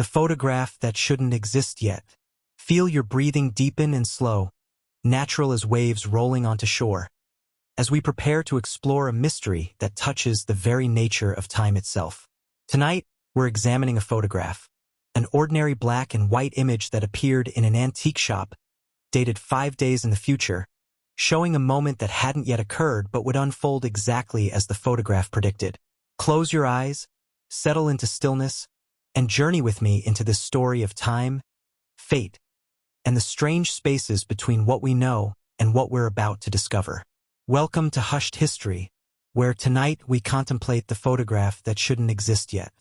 the photograph that shouldn't exist yet. Feel your breathing deepen and slow, natural as waves rolling onto shore, as we prepare to explore a mystery that touches the very nature of time itself. Tonight, we're examining a photograph, an ordinary black and white image that appeared in an antique shop, dated 5 days in the future, showing a moment that hadn't yet occurred but would unfold exactly as the photograph predicted. Close your eyes, settle into stillness, and journey with me into this story of time, fate, and the strange spaces between what we know and what we're about to discover. Welcome to Hushed History, where tonight we contemplate the photograph that shouldn't exist yet.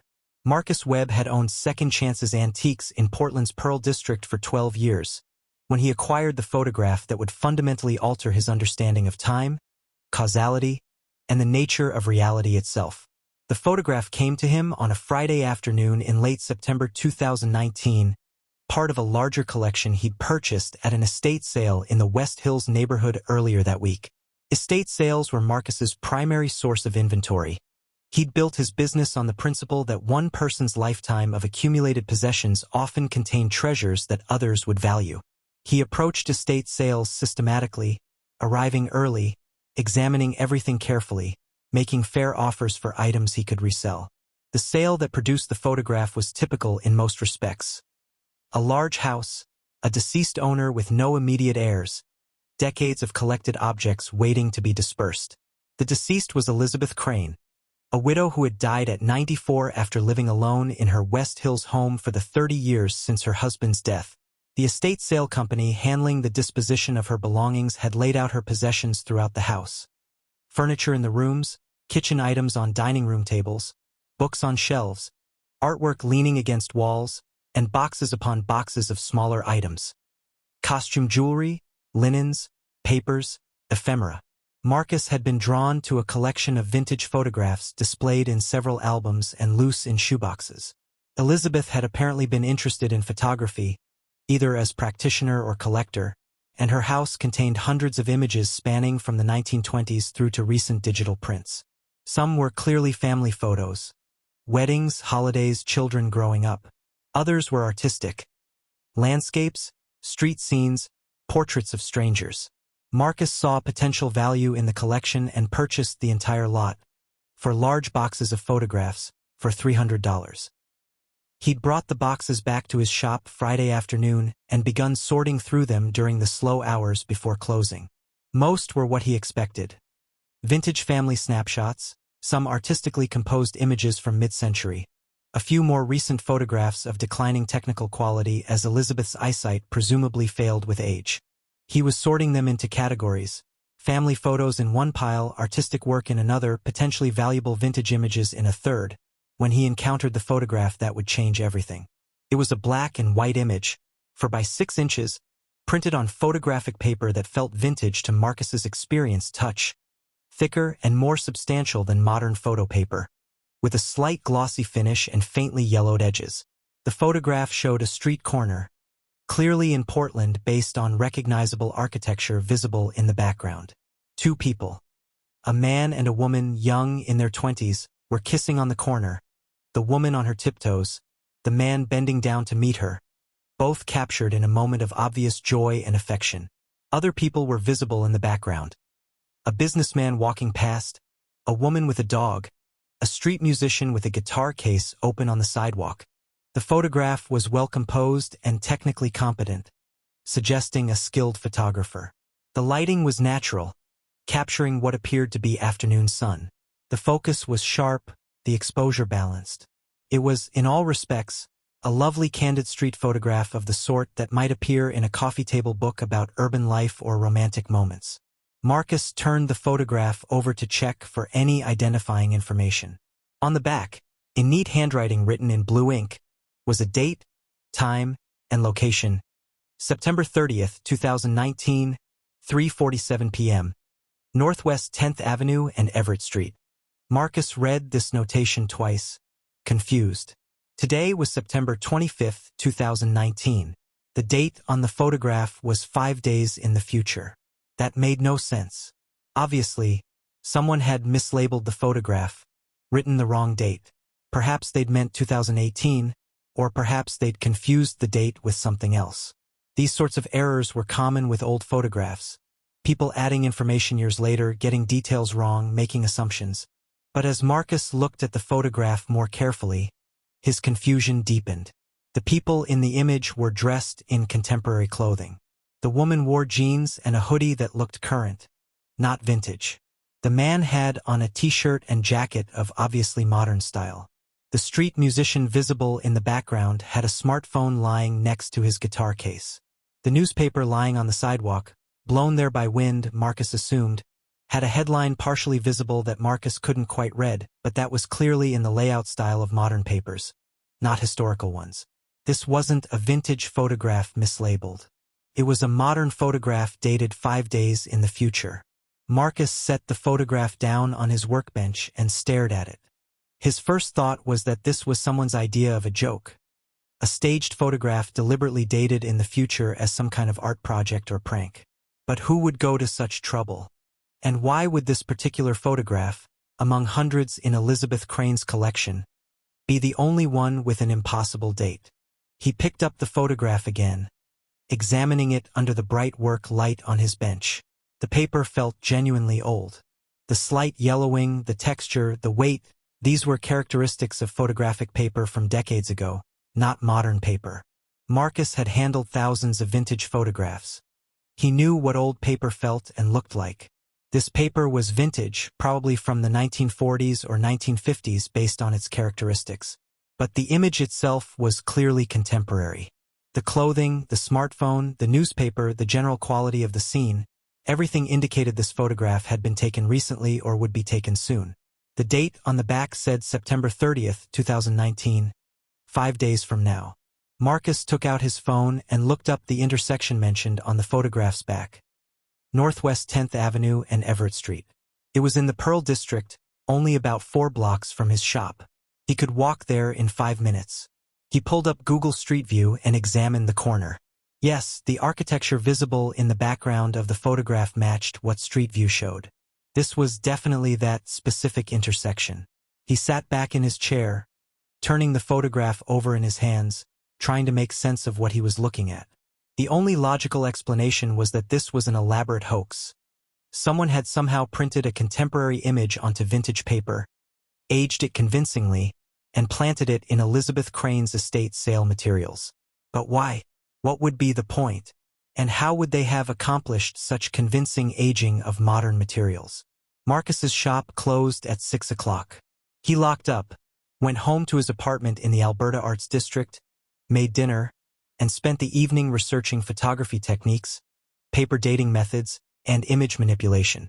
Marcus Webb had owned Second Chances Antiques in Portland's Pearl District for 12 years, when he acquired the photograph that would fundamentally alter his understanding of time, causality, and the nature of reality itself. The photograph came to him on a Friday afternoon in late September 2019, part of a larger collection he'd purchased at an estate sale in the West Hills neighborhood earlier that week. Estate sales were Marcus's primary source of inventory. He'd built his business on the principle that one person's lifetime of accumulated possessions often contained treasures that others would value. He approached estate sales systematically, arriving early, examining everything carefully, making fair offers for items he could resell. The sale that produced the photograph was typical in most respects. A large house, a deceased owner with no immediate heirs, decades of collected objects waiting to be dispersed. The deceased was Elizabeth Crane, a widow who had died at 94 after living alone in her West Hills home for the 30 years since her husband's death. The estate sale company handling the disposition of her belongings had laid out her possessions throughout the house. Furniture in the rooms, kitchen items on dining room tables, books on shelves, artwork leaning against walls, and boxes upon boxes of smaller items. Costume jewelry, linens, papers, ephemera. Marcus had been drawn to a collection of vintage photographs displayed in several albums and loose in shoeboxes. Elizabeth had apparently been interested in photography, either as practitioner or collector, and her house contained hundreds of images spanning from the 1920s through to recent digital prints. Some were clearly family photos, weddings, holidays, children growing up. Others were artistic, landscapes, street scenes, portraits of strangers. Marcus saw potential value in the collection and purchased the entire lot, for large boxes of photographs, for $300. He'd brought the boxes back to his shop Friday afternoon and begun sorting through them during the slow hours before closing. Most were what he expected. Vintage family snapshots, some artistically composed images from mid-century, a few more recent photographs of declining technical quality as Elizabeth's eyesight presumably failed with age. He was sorting them into categories: family photos in one pile, artistic work in another, potentially valuable vintage images in a third, when he encountered the photograph that would change everything. It was a black and white image, 4 by 6 inches, printed on photographic paper that felt vintage to Marcus's experienced touch, thicker and more substantial than modern photo paper, with a slight glossy finish and faintly yellowed edges. The photograph showed a street corner, clearly in Portland based on recognizable architecture visible in the background. 2 people, a man and a woman young in their 20s, were kissing on the corner, the woman on her tiptoes, the man bending down to meet her, both captured in a moment of obvious joy and affection. Other people were visible in the background. A businessman walking past, a woman with a dog, a street musician with a guitar case open on the sidewalk. The photograph was well composed and technically competent, suggesting a skilled photographer. The lighting was natural, capturing what appeared to be afternoon sun. The focus was sharp, the exposure balanced. It was, in all respects, a lovely candid street photograph of the sort that might appear in a coffee table book about urban life or romantic moments. Marcus turned the photograph over to check for any identifying information. On the back, in neat handwriting written in blue ink, was a date, time, and location: September 30th, 2019, 3:47 p.m., Northwest 10th Avenue and Everett Street. Marcus read this notation twice, confused. Today was September 25th, 2019. The date on the photograph was 5 days in the future. That made no sense. Obviously, someone had mislabeled the photograph, written the wrong date. Perhaps they'd meant 2018, or perhaps they'd confused the date with something else. These sorts of errors were common with old photographs. People adding information years later, getting details wrong, making assumptions. But as Marcus looked at the photograph more carefully, his confusion deepened. The people in the image were dressed in contemporary clothing. The woman wore jeans and a hoodie that looked current, not vintage. The man had on a t-shirt and jacket of obviously modern style. The street musician visible in the background had a smartphone lying next to his guitar case. The newspaper lying on the sidewalk, blown there by wind, Marcus assumed, had a headline partially visible that Marcus couldn't quite read, but that was clearly in the layout style of modern papers, not historical ones. This wasn't a vintage photograph mislabeled. It was a modern photograph dated 5 days in the future. Marcus set the photograph down on his workbench and stared at it. His first thought was that this was someone's idea of a joke. A staged photograph deliberately dated in the future as some kind of art project or prank. But who would go to such trouble? And why would this particular photograph, among hundreds in Elizabeth Crane's collection, be the only one with an impossible date? He picked up the photograph again, examining it under the bright work light on his bench. The paper felt genuinely old. The slight yellowing, the texture, the weight, these were characteristics of photographic paper from decades ago, not modern paper. Marcus had handled thousands of vintage photographs. He knew what old paper felt and looked like. This paper was vintage, probably from the 1940s or 1950s based on its characteristics. But the image itself was clearly contemporary. The clothing, the smartphone, the newspaper, the general quality of the scene, everything indicated this photograph had been taken recently or would be taken soon. The date on the back said September 30th, 2019, 5 days from now. Marcus took out his phone and looked up the intersection mentioned on the photograph's back. Northwest 10th Avenue and Everett Street. It was in the Pearl District, only about 4 blocks from his shop. He could walk there in 5 minutes. He pulled up Google Street View and examined the corner. Yes, the architecture visible in the background of the photograph matched what Street View showed. This was definitely that specific intersection. He sat back in his chair, turning the photograph over in his hands, trying to make sense of what he was looking at. The only logical explanation was that this was an elaborate hoax. Someone had somehow printed a contemporary image onto vintage paper, aged it convincingly, and planted it in Elizabeth Crane's estate sale materials. But why? What would be the point? And how would they have accomplished such convincing aging of modern materials? Marcus's shop closed at 6 o'clock. He locked up, went home to his apartment in the Alberta Arts District, made dinner, and spent the evening researching photography techniques, paper dating methods, and image manipulation.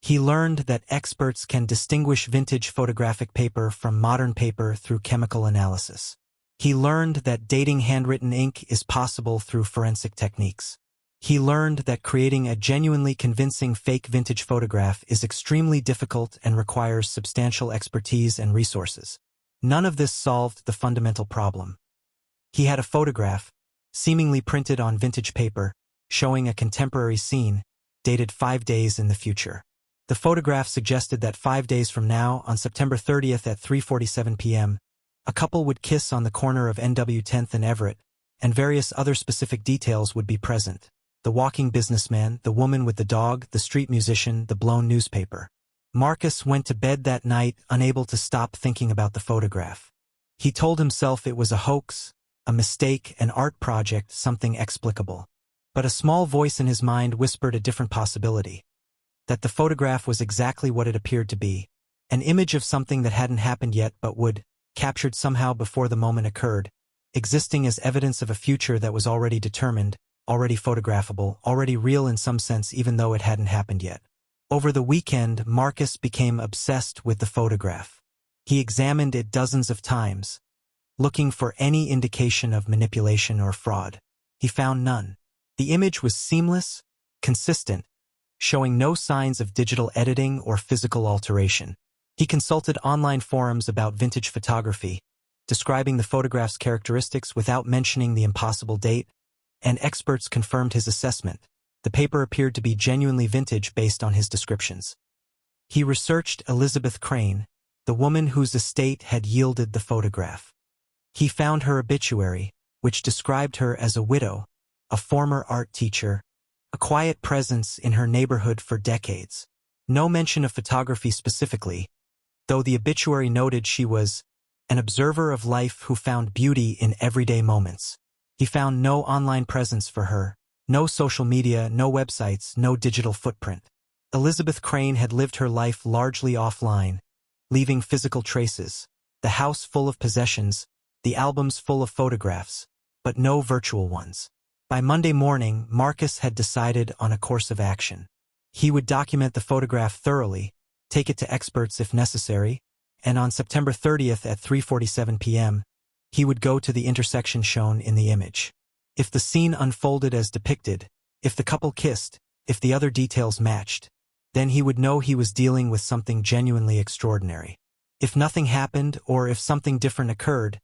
He learned that experts can distinguish vintage photographic paper from modern paper through chemical analysis. He learned that dating handwritten ink is possible through forensic techniques. He learned that creating a genuinely convincing fake vintage photograph is extremely difficult and requires substantial expertise and resources. None of this solved the fundamental problem. He had a photograph, seemingly printed on vintage paper, showing a contemporary scene, dated 5 days in the future. The photograph suggested that 5 days from now, on September 30th at 3:47 p.m., a couple would kiss on the corner of NW 10th and Everett, and various other specific details would be present. The walking businessman, the woman with the dog, the street musician, the blown newspaper. Marcus went to bed that night, unable to stop thinking about the photograph. He told himself it was a hoax, a mistake, an art project, something explicable. But a small voice in his mind whispered a different possibility. That the photograph was exactly what it appeared to be. An image of something that hadn't happened yet but would, captured somehow before the moment occurred, existing as evidence of a future that was already determined, already photographable, already real in some sense even though it hadn't happened yet. Over the weekend, Marcus became obsessed with the photograph. He examined it dozens of times, looking for any indication of manipulation or fraud. He found none. The image was seamless, consistent, showing no signs of digital editing or physical alteration. He consulted online forums about vintage photography, describing the photograph's characteristics without mentioning the impossible date, and experts confirmed his assessment. The paper appeared to be genuinely vintage based on his descriptions. He researched Elizabeth Crane, the woman whose estate had yielded the photograph. He found her obituary, which described her as a widow, a former art teacher, a quiet presence in her neighborhood for decades. No mention of photography specifically, though the obituary noted she was an observer of life who found beauty in everyday moments. He found no online presence for her, no social media, no websites, no digital footprint. Elizabeth Crane had lived her life largely offline, leaving physical traces, the house full of possessions, the albums full of photographs, but no virtual ones. By Monday morning, Marcus had decided on a course of action. He would document the photograph thoroughly, take it to experts if necessary, and on September 30th at 3:47 p.m., he would go to the intersection shown in the image. If the scene unfolded as depicted, if the couple kissed, if the other details matched, then he would know he was dealing with something genuinely extraordinary. If nothing happened or if something different occurred,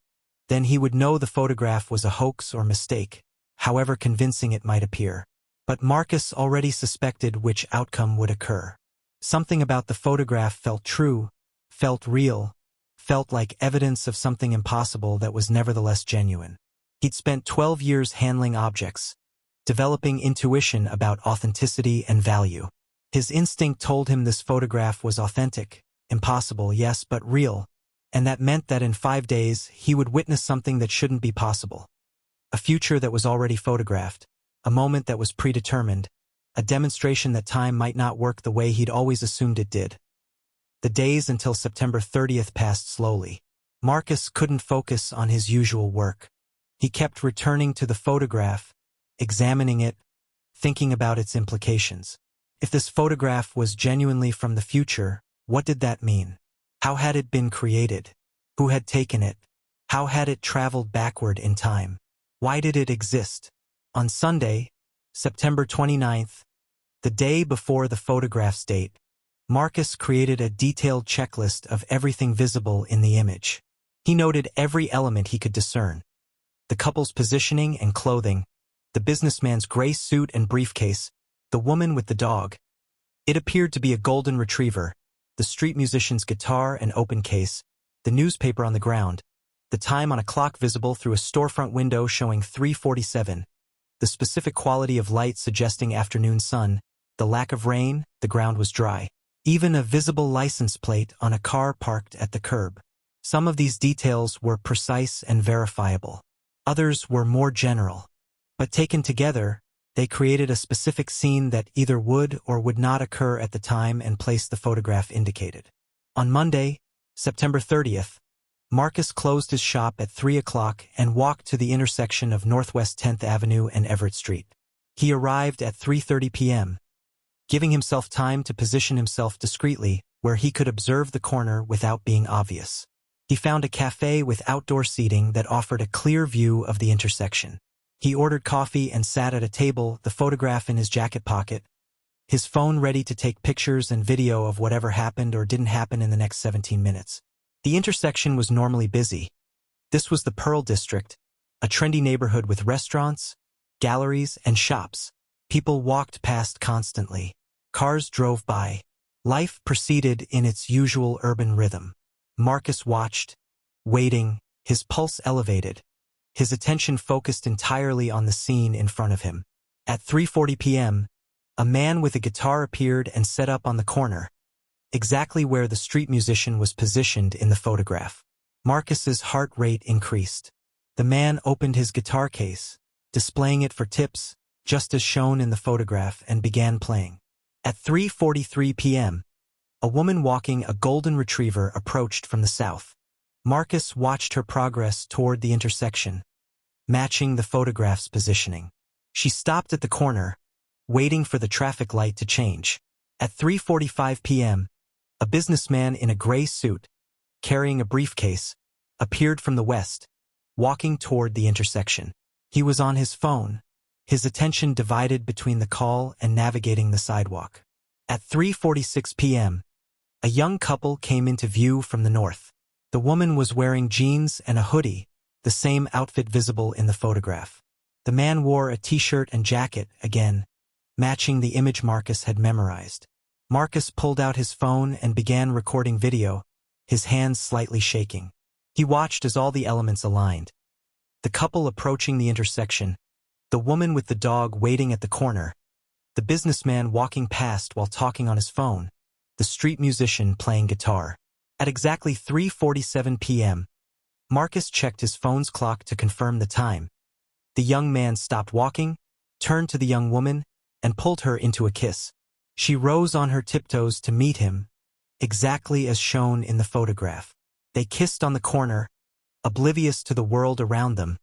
then he would know the photograph was a hoax or mistake, however convincing it might appear. But Marcus already suspected which outcome would occur. Something about the photograph felt true, felt real, felt like evidence of something impossible that was nevertheless genuine. He'd spent 12 years handling objects, developing intuition about authenticity and value. His instinct told him this photograph was authentic, impossible, yes, but real, and that meant that in 5 days he would witness something that shouldn't be possible. A future that was already photographed, a moment that was predetermined, a demonstration that time might not work the way he'd always assumed it did. The days until September 30th passed slowly. Marcus couldn't focus on his usual work. He kept returning to the photograph, examining it, thinking about its implications. If this photograph was genuinely from the future, what did that mean? How had it been created? Who had taken it? How had it traveled backward in time? Why did it exist? On Sunday, September 29th, the day before the photograph's date, Marcus created a detailed checklist of everything visible in the image. He noted every element he could discern: the couple's positioning and clothing, the businessman's gray suit and briefcase, the woman with the dog. It appeared to be a golden retriever, the street musician's guitar and open case, the newspaper on the ground, the time on a clock visible through a storefront window showing 3:47, the specific quality of light suggesting afternoon sun, the lack of rain, the ground was dry. Even a visible license plate on a car parked at the curb. Some of these details were precise and verifiable. Others were more general. But taken together, they created a specific scene that either would or would not occur at the time and place the photograph indicated. On Monday, September 30th, Marcus closed his shop at 3 o'clock and walked to the intersection of Northwest 10th Avenue and Everett Street. He arrived at 3:30 p.m., giving himself time to position himself discreetly where he could observe the corner without being obvious. He found a cafe with outdoor seating that offered a clear view of the intersection. He ordered coffee and sat at a table, the photograph in his jacket pocket, his phone ready to take pictures and video of whatever happened or didn't happen in the next 17 minutes. The intersection was normally busy. This was the Pearl District, a trendy neighborhood with restaurants, galleries, and shops. People walked past constantly. Cars drove by. Life proceeded in its usual urban rhythm. Marcus watched, waiting, his pulse elevated, his attention focused entirely on the scene in front of him. At 3:40 p.m., a man with a guitar appeared and set up on the corner, exactly where the street musician was positioned in the photograph. Marcus's heart rate increased. The man opened his guitar case, displaying it for tips, just as shown in the photograph, and began playing. At 3:43 p.m., a woman walking a golden retriever approached from the south. Marcus watched her progress toward the intersection, matching the photograph's positioning. She stopped at the corner, waiting for the traffic light to change. At 3:45 p.m., a businessman in a gray suit, carrying a briefcase, appeared from the west, walking toward the intersection. He was on his phone, his attention divided between the call and navigating the sidewalk. At 3:46 p.m., a young couple came into view from the north. The woman was wearing jeans and a hoodie, the same outfit visible in the photograph. The man wore a t-shirt and jacket, again, matching the image Marcus had memorized. Marcus pulled out his phone and began recording video, his hands slightly shaking. He watched as all the elements aligned. The couple approaching the intersection, the woman with the dog waiting at the corner, the businessman walking past while talking on his phone, the street musician playing guitar. At exactly 3:47 p.m., Marcus checked his phone's clock to confirm the time. The young man stopped walking, turned to the young woman, and pulled her into a kiss. She rose on her tiptoes to meet him, exactly as shown in the photograph. They kissed on the corner, oblivious to the world around them,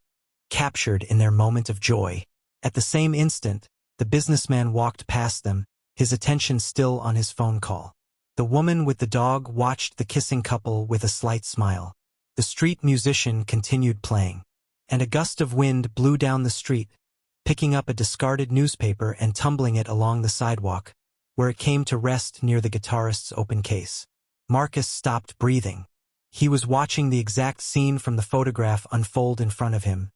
captured in their moment of joy. At the same instant, the businessman walked past them, his attention still on his phone call. The woman with the dog watched the kissing couple with a slight smile. The street musician continued playing, and a gust of wind blew down the street, picking up a discarded newspaper and tumbling it along the sidewalk, where it came to rest near the guitarist's open case. Marcus stopped breathing. He was watching the exact scene from the photograph unfold in front of him,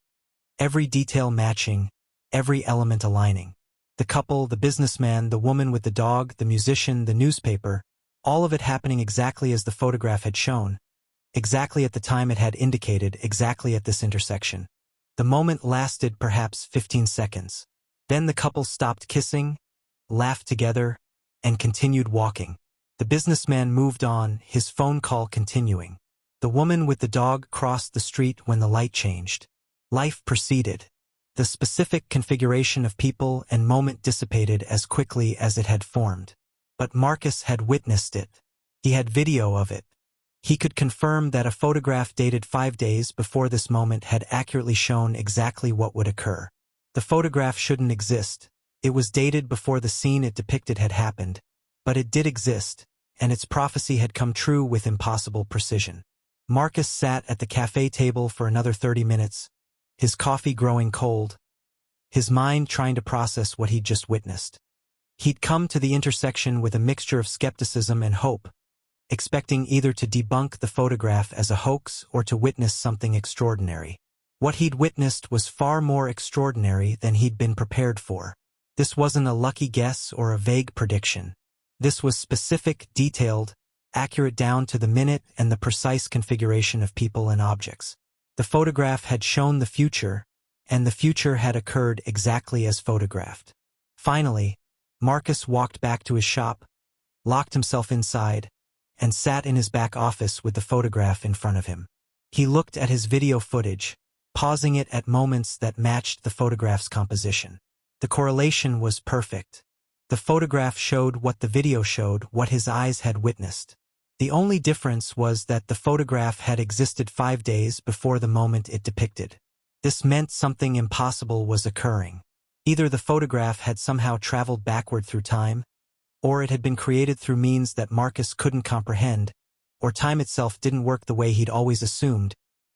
every detail matching, every element aligning. The couple, the businessman, the woman with the dog, the musician, the newspaper, all of it happening exactly as the photograph had shown, exactly at the time it had indicated, exactly at this intersection. The moment lasted perhaps 15 seconds. Then the couple stopped kissing, laughed together, and continued walking. The businessman moved on, his phone call continuing. The woman with the dog crossed the street when the light changed. Life proceeded. The specific configuration of people and moment dissipated as quickly as it had formed. But Marcus had witnessed it. He had video of it. He could confirm that a photograph dated 5 days before this moment had accurately shown exactly what would occur. The photograph shouldn't exist. It was dated before the scene it depicted had happened, but it did exist, and its prophecy had come true with impossible precision. Marcus sat at the cafe table for another 30 minutes, his coffee growing cold, his mind trying to process what he'd just witnessed. He'd come to the intersection with a mixture of skepticism and hope, expecting either to debunk the photograph as a hoax or to witness something extraordinary. What he'd witnessed was far more extraordinary than he'd been prepared for. This wasn't a lucky guess or a vague prediction. This was specific, detailed, accurate down to the minute and the precise configuration of people and objects. The photograph had shown the future, and the future had occurred exactly as photographed. Finally, Marcus walked back to his shop, locked himself inside, and sat in his back office with the photograph in front of him. He looked at his video footage, pausing it at moments that matched the photograph's composition. The correlation was perfect. The photograph showed what the video showed, what his eyes had witnessed. The only difference was that the photograph had existed 5 days before the moment it depicted. This meant something impossible was occurring. Either the photograph had somehow traveled backward through time, or it had been created through means that Marcus couldn't comprehend, or time itself didn't work the way he'd always assumed,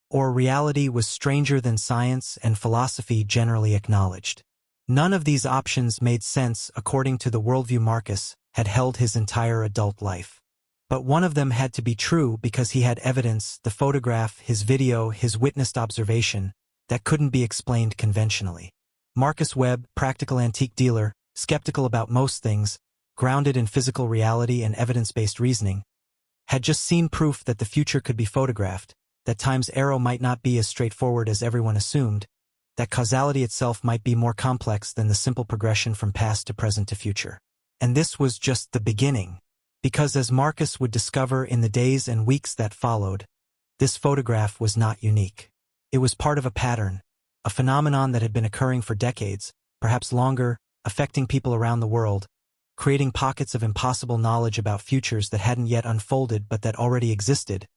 or reality was stranger than science and philosophy generally acknowledged. None of these options made sense according to the worldview Marcus had held his entire adult life. But one of them had to be true because he had evidence, the photograph, his video, his witnessed observation, that couldn't be explained conventionally. Marcus Webb, practical antique dealer, skeptical about most things, grounded in physical reality and evidence-based reasoning, had just seen proof that the future could be photographed, that time's arrow might not be as straightforward as everyone assumed, that causality itself might be more complex than the simple progression from past to present to future. And this was just the beginning, because as Marcus would discover in the days and weeks that followed, this photograph was not unique. It was part of a pattern, a phenomenon that had been occurring for decades, perhaps longer, affecting people around the world, creating pockets of impossible knowledge about futures that hadn't yet unfolded but that already existed,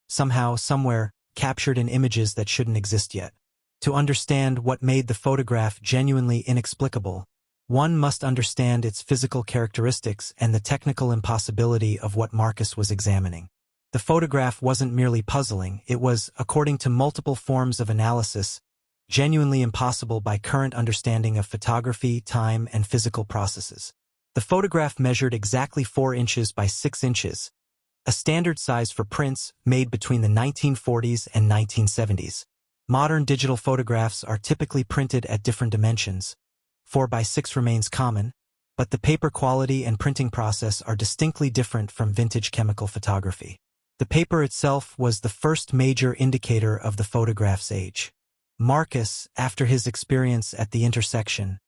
somehow, somewhere, captured in images that shouldn't exist yet. To understand what made the photograph genuinely inexplicable, one must understand its physical characteristics and the technical impossibility of what Marcus was examining. The photograph wasn't merely puzzling, it was, according to multiple forms of analysis, genuinely impossible by current understanding of photography, time, and physical processes. The photograph measured exactly 4 inches by 6 inches, a standard size for prints made between the 1940s and 1970s. Modern digital photographs are typically printed at different dimensions. 4 by 6 remains common, but the paper quality and printing process are distinctly different from vintage chemical photography. The paper itself was the first major indicator of the photograph's age. Marcus, after his experience at the intersection,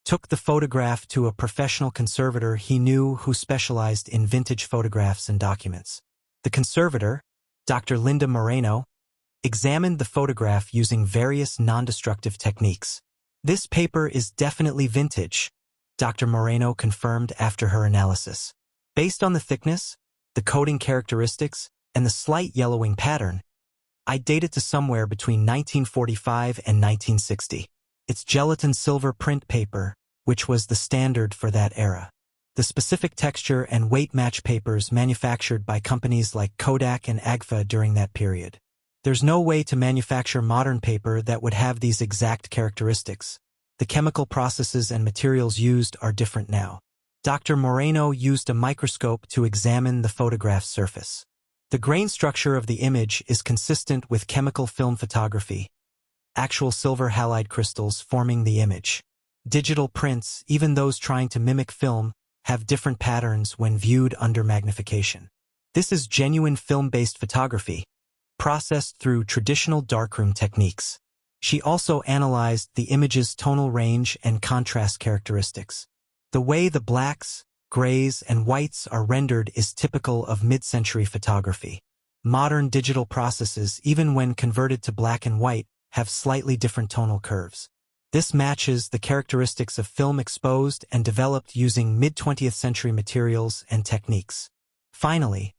took the photograph to a professional conservator he knew who specialized in vintage photographs and documents. The conservator, Dr. Linda Moreno, examined the photograph using various non-destructive techniques. "This paper is definitely vintage," Dr. Moreno confirmed after her analysis. "Based on the thickness, the coating characteristics, and the slight yellowing pattern, I date it to somewhere between 1945 and 1960. It's gelatin silver print paper, which was the standard for that era. The specific texture and weight match papers manufactured by companies like Kodak and Agfa during that period. There's no way to manufacture modern paper that would have these exact characteristics. The chemical processes and materials used are different now." Dr. Moreno used a microscope to examine the photograph's surface. The grain structure of the image is consistent with chemical film photography, actual silver halide crystals forming the image. Digital prints, even those trying to mimic film, have different patterns when viewed under magnification. This is genuine film-based photography, processed through traditional darkroom techniques. She also analyzed the image's tonal range and contrast characteristics. The way the blacks, grays, and whites are rendered is typical of mid-century photography. Modern digital processes, even when converted to black and white, have slightly different tonal curves. This matches the characteristics of film exposed and developed using mid-20th century materials and techniques. Finally,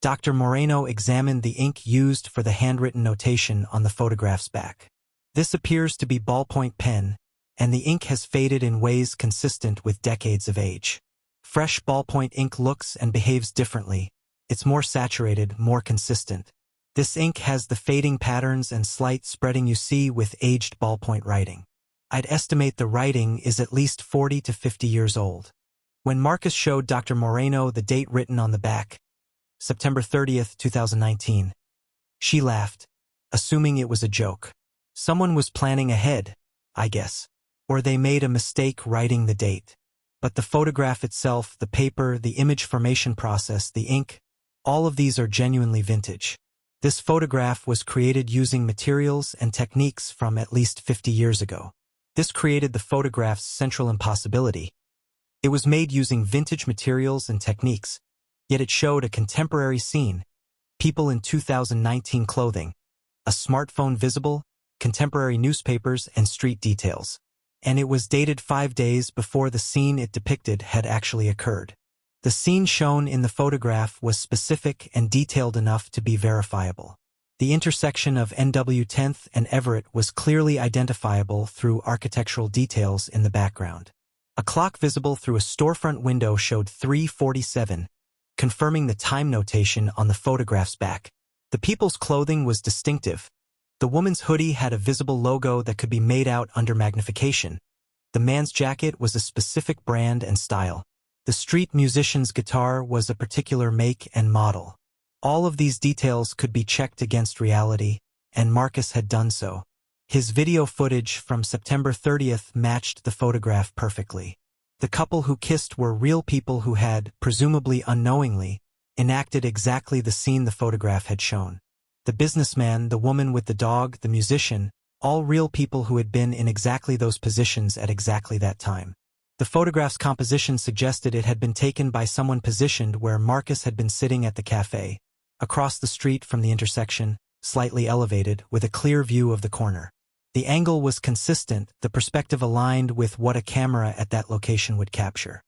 Dr. Moreno examined the ink used for the handwritten notation on the photograph's back. This appears to be ballpoint pen, and the ink has faded in ways consistent with decades of age. Fresh ballpoint ink looks and behaves differently. It's more saturated, more consistent. This ink has the fading patterns and slight spreading you see with aged ballpoint writing. I'd estimate the writing is at least 40 to 50 years old. When Marcus showed Dr. Moreno the date written on the back, September 30th, 2019, she laughed, assuming it was a joke. Someone was planning ahead, I guess. Or they made a mistake writing the date. But the photograph itself, the paper, the image formation process, the ink, all of these are genuinely vintage. This photograph was created using materials and techniques from at least 50 years ago. This created the photograph's central impossibility. It was made using vintage materials and techniques, yet it showed a contemporary scene, people in 2019 clothing, a smartphone visible, contemporary newspapers, and street details. And it was dated 5 days before the scene it depicted had actually occurred. The scene shown in the photograph was specific and detailed enough to be verifiable. The intersection of NW 10th and Everett was clearly identifiable through architectural details in the background. A clock visible through a storefront window showed 3:47, confirming the time notation on the photograph's back. The people's clothing was distinctive. The woman's hoodie had a visible logo that could be made out under magnification. The man's jacket was a specific brand and style. The street musician's guitar was a particular make and model. All of these details could be checked against reality, and Marcus had done so. His video footage from September 30th matched the photograph perfectly. The couple who kissed were real people who had, presumably unknowingly, enacted exactly the scene the photograph had shown. The businessman, the woman with the dog, the musician, all real people who had been in exactly those positions at exactly that time. The photograph's composition suggested it had been taken by someone positioned where Marcus had been sitting at the cafe, across the street from the intersection, slightly elevated, with a clear view of the corner. The angle was consistent, the perspective aligned with what a camera at that location would capture.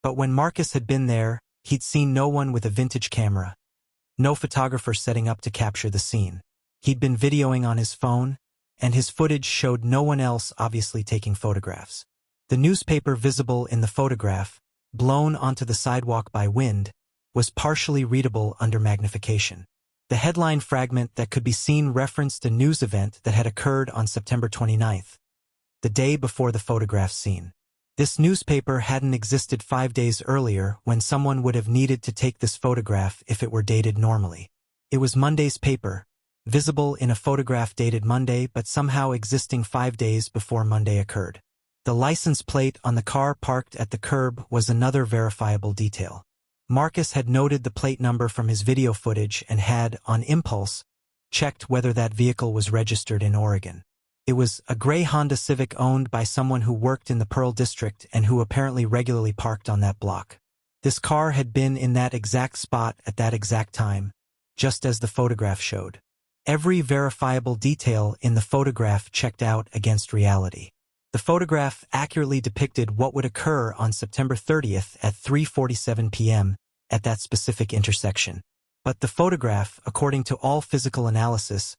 But when Marcus had been there, he'd seen no one with a vintage camera. No photographer setting up to capture the scene. He'd been videoing on his phone, and his footage showed no one else obviously taking photographs. The newspaper visible in the photograph, blown onto the sidewalk by wind, was partially readable under magnification. The headline fragment that could be seen referenced a news event that had occurred on September 29th, the day before the photograph scene. This newspaper hadn't existed 5 days earlier when someone would have needed to take this photograph if it were dated normally. It was Monday's paper, visible in a photograph dated Monday but somehow existing 5 days before Monday occurred. The license plate on the car parked at the curb was another verifiable detail. Marcus had noted the plate number from his video footage and had, on impulse, checked whether that vehicle was registered in Oregon. It was a gray Honda Civic owned by someone who worked in the Pearl District and who apparently regularly parked on that block. This car had been in that exact spot at that exact time, just as the photograph showed. Every verifiable detail in the photograph checked out against reality. The photograph accurately depicted what would occur on September 30th at 3:47 p.m. at that specific intersection. But the photograph, according to all physical analysis,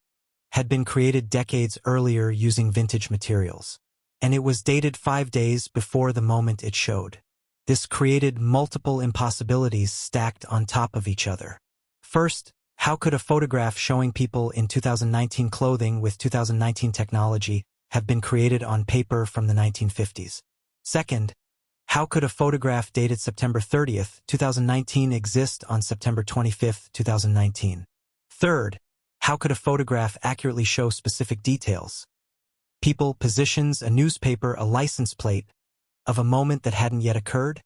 had been created decades earlier using vintage materials. And it was dated 5 days before the moment it showed. This created multiple impossibilities stacked on top of each other. First, how could a photograph showing people in 2019 clothing with 2019 technology have been created on paper from the 1950s? Second, how could a photograph dated September 30th, 2019 exist on September 25th, 2019? Third, how could a photograph accurately show specific details? People, positions, a newspaper, a license plate, of a moment that hadn't yet occurred?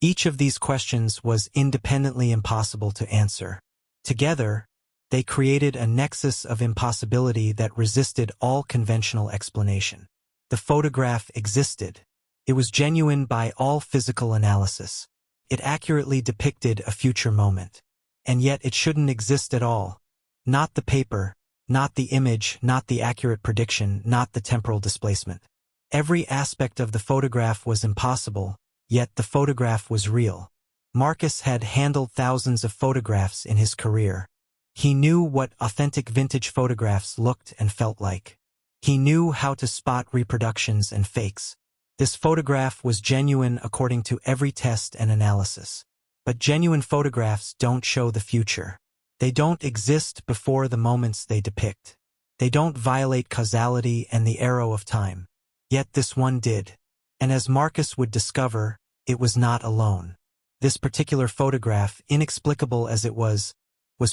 Each of these questions was independently impossible to answer. Together, they created a nexus of impossibility that resisted all conventional explanation. The photograph existed. It was genuine by all physical analysis. It accurately depicted a future moment. And yet it shouldn't exist at all. Not the paper, not the image, not the accurate prediction, not the temporal displacement. Every aspect of the photograph was impossible, yet the photograph was real. Marcus had handled thousands of photographs in his career. He knew what authentic vintage photographs looked and felt like. He knew how to spot reproductions and fakes. This photograph was genuine according to every test and analysis. But genuine photographs don't show the future. They don't exist before the moments they depict. They don't violate causality and the arrow of time. Yet this one did. And as Marcus would discover, it was not alone. This particular photograph, inexplicable as it was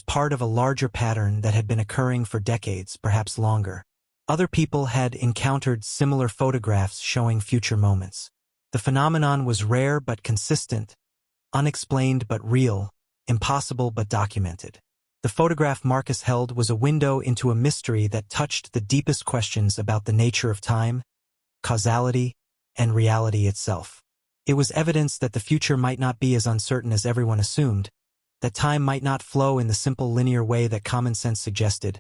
part of a larger pattern that had been occurring for decades, perhaps longer. Other people had encountered similar photographs showing future moments. The phenomenon was rare but consistent, unexplained but real, impossible but documented. The photograph Marcus held was a window into a mystery that touched the deepest questions about the nature of time, causality, and reality itself. It was evidence that the future might not be as uncertain as everyone assumed, that time might not flow in the simple linear way that common sense suggested,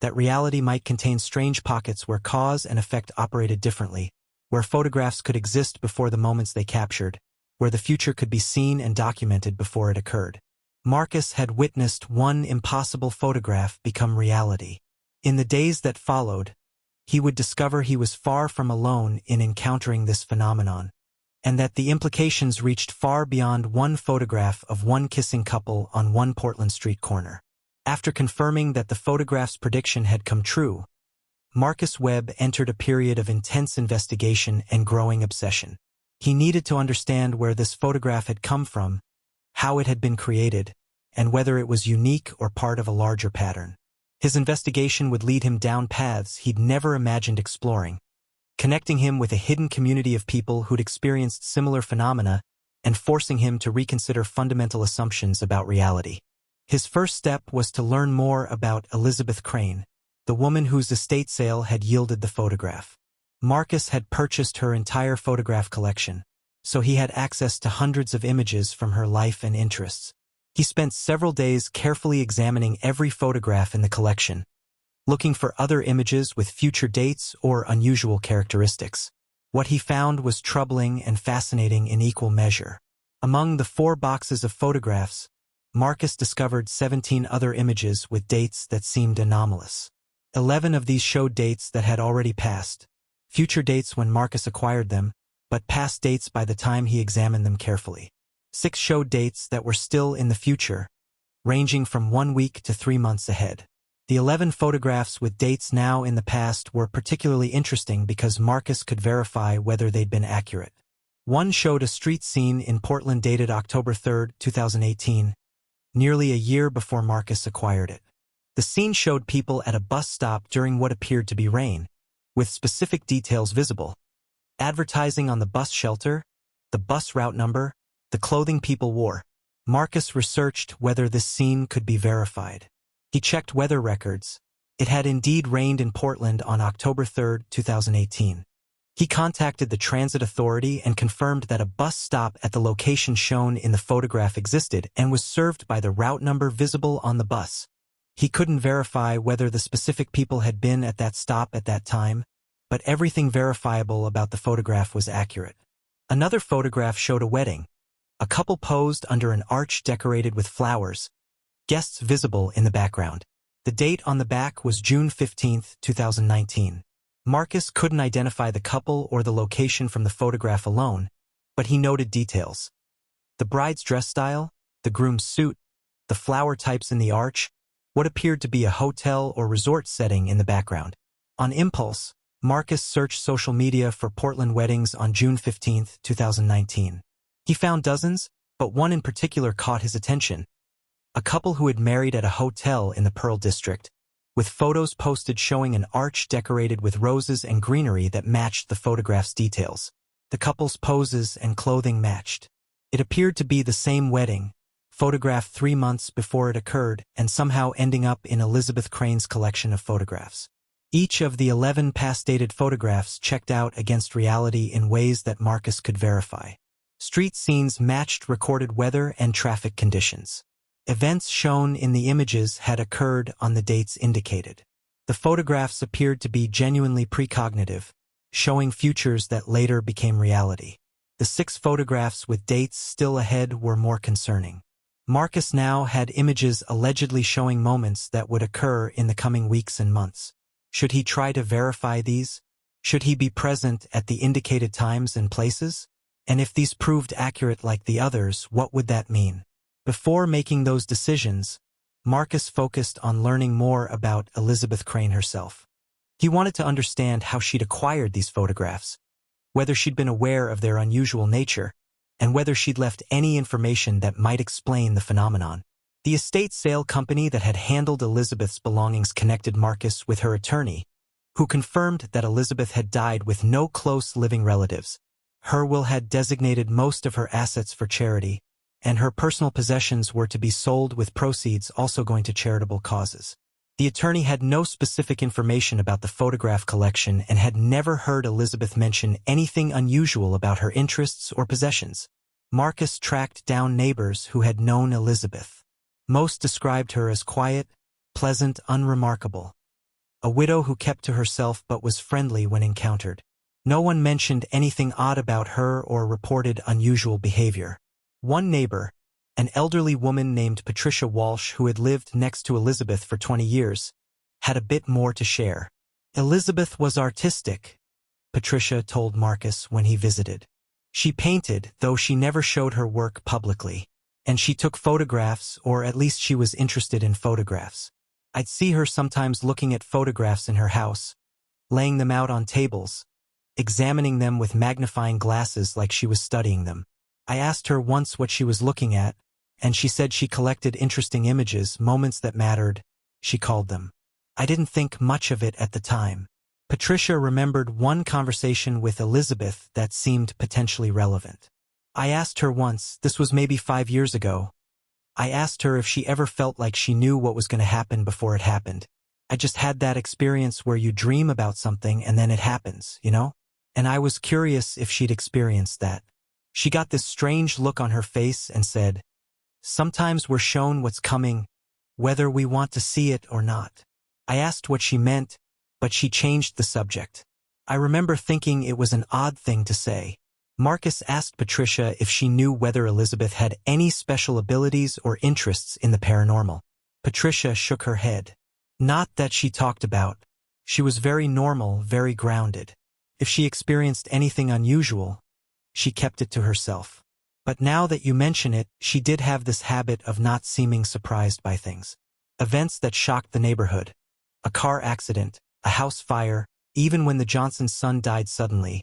that reality might contain strange pockets where cause and effect operated differently, where photographs could exist before the moments they captured, where the future could be seen and documented before it occurred. Marcus had witnessed one impossible photograph become reality. In the days that followed, he would discover he was far from alone in encountering this phenomenon, and that the implications reached far beyond one photograph of one kissing couple on one Portland street corner. After confirming that the photograph's prediction had come true, Marcus Webb entered a period of intense investigation and growing obsession. He needed to understand where this photograph had come from, how it had been created, and whether it was unique or part of a larger pattern. His investigation would lead him down paths he'd never imagined exploring, connecting him with a hidden community of people who'd experienced similar phenomena and forcing him to reconsider fundamental assumptions about reality. His first step was to learn more about Elizabeth Crane, the woman whose estate sale had yielded the photograph. Marcus had purchased her entire photograph collection, so he had access to hundreds of images from her life and interests. He spent several days carefully examining every photograph in the collection, looking for other images with future dates or unusual characteristics. What he found was troubling and fascinating in equal measure. Among the 4 boxes of photographs, Marcus discovered 17 other images with dates that seemed anomalous. 11 of these showed dates that had already passed, future dates when Marcus acquired them, but past dates by the time he examined them carefully. 6 showed dates that were still in the future, ranging from 1 week to 3 months ahead. The 11 photographs with dates now in the past were particularly interesting because Marcus could verify whether they'd been accurate. One showed a street scene in Portland dated October 3, 2018, nearly a year before Marcus acquired it. The scene showed people at a bus stop during what appeared to be rain, with specific details visible: advertising on the bus shelter, the bus route number, the clothing people wore. Marcus researched whether this scene could be verified. He checked weather records. It had indeed rained in Portland on October 3, 2018. He contacted the transit authority and confirmed that a bus stop at the location shown in the photograph existed and was served by the route number visible on the bus. He couldn't verify whether the specific people had been at that stop at that time, but everything verifiable about the photograph was accurate. Another photograph showed a wedding. A couple posed under an arch decorated with flowers, guests visible in the background. The date on the back was June 15, 2019. Marcus couldn't identify the couple or the location from the photograph alone, but he noted details. The bride's dress style, the groom's suit, the flower types in the arch, what appeared to be a hotel or resort setting in the background. On impulse, Marcus searched social media for Portland weddings on June 15, 2019. He found dozens, but one in particular caught his attention. A couple who had married at a hotel in the Pearl District, with photos posted showing an arch decorated with roses and greenery that matched the photograph's details. The couple's poses and clothing matched. It appeared to be the same wedding, photographed 3 months before it occurred and somehow ending up in Elizabeth Crane's collection of photographs. Each of the 11 past-dated photographs checked out against reality in ways that Marcus could verify. Street scenes matched recorded weather and traffic conditions. Events shown in the images had occurred on the dates indicated. The photographs appeared to be genuinely precognitive, showing futures that later became reality. The 6 photographs with dates still ahead were more concerning. Marcus now had images allegedly showing moments that would occur in the coming weeks and months. Should he try to verify these? Should he be present at the indicated times and places? And if these proved accurate like the others, what would that mean? Before making those decisions, Marcus focused on learning more about Elizabeth Crane herself. He wanted to understand how she'd acquired these photographs, whether she'd been aware of their unusual nature, and whether she'd left any information that might explain the phenomenon. The estate sale company that had handled Elizabeth's belongings connected Marcus with her attorney, who confirmed that Elizabeth had died with no close living relatives. Her will had designated most of her assets for charity, and her personal possessions were to be sold with proceeds also going to charitable causes. The attorney had no specific information about the photograph collection and had never heard Elizabeth mention anything unusual about her interests or possessions. Marcus tracked down neighbors who had known Elizabeth. Most described her as quiet, pleasant, unremarkable. A widow who kept to herself but was friendly when encountered. No one mentioned anything odd about her or reported unusual behavior. One neighbor, an elderly woman named Patricia Walsh who had lived next to Elizabeth for 20 years, had a bit more to share. Elizabeth was artistic, Patricia told Marcus when he visited. She painted, though she never showed her work publicly. And she took photographs, or at least she was interested in photographs. I'd see her sometimes looking at photographs in her house, laying them out on tables, examining them with magnifying glasses like she was studying them. I asked her once what she was looking at, and she said she collected interesting images, moments that mattered, she called them. I didn't think much of it at the time. Patricia remembered one conversation with Elizabeth that seemed potentially relevant. I asked her once, this was maybe 5 years ago, I asked her if she ever felt like she knew what was going to happen before it happened. I just had that experience where you dream about something and then it happens, you know? And I was curious if she'd experienced that. She got this strange look on her face and said, sometimes we're shown what's coming, whether we want to see it or not. I asked what she meant, but she changed the subject. I remember thinking it was an odd thing to say. Marcus asked Patricia if she knew whether Elizabeth had any special abilities or interests in the paranormal. Patricia shook her head. Not that she talked about. She was very normal, very grounded. If she experienced anything unusual, she kept it to herself. But now that you mention it, she did have this habit of not seeming surprised by things. Events that shocked the neighborhood. A car accident, a house fire, even when the Johnson's son died suddenly.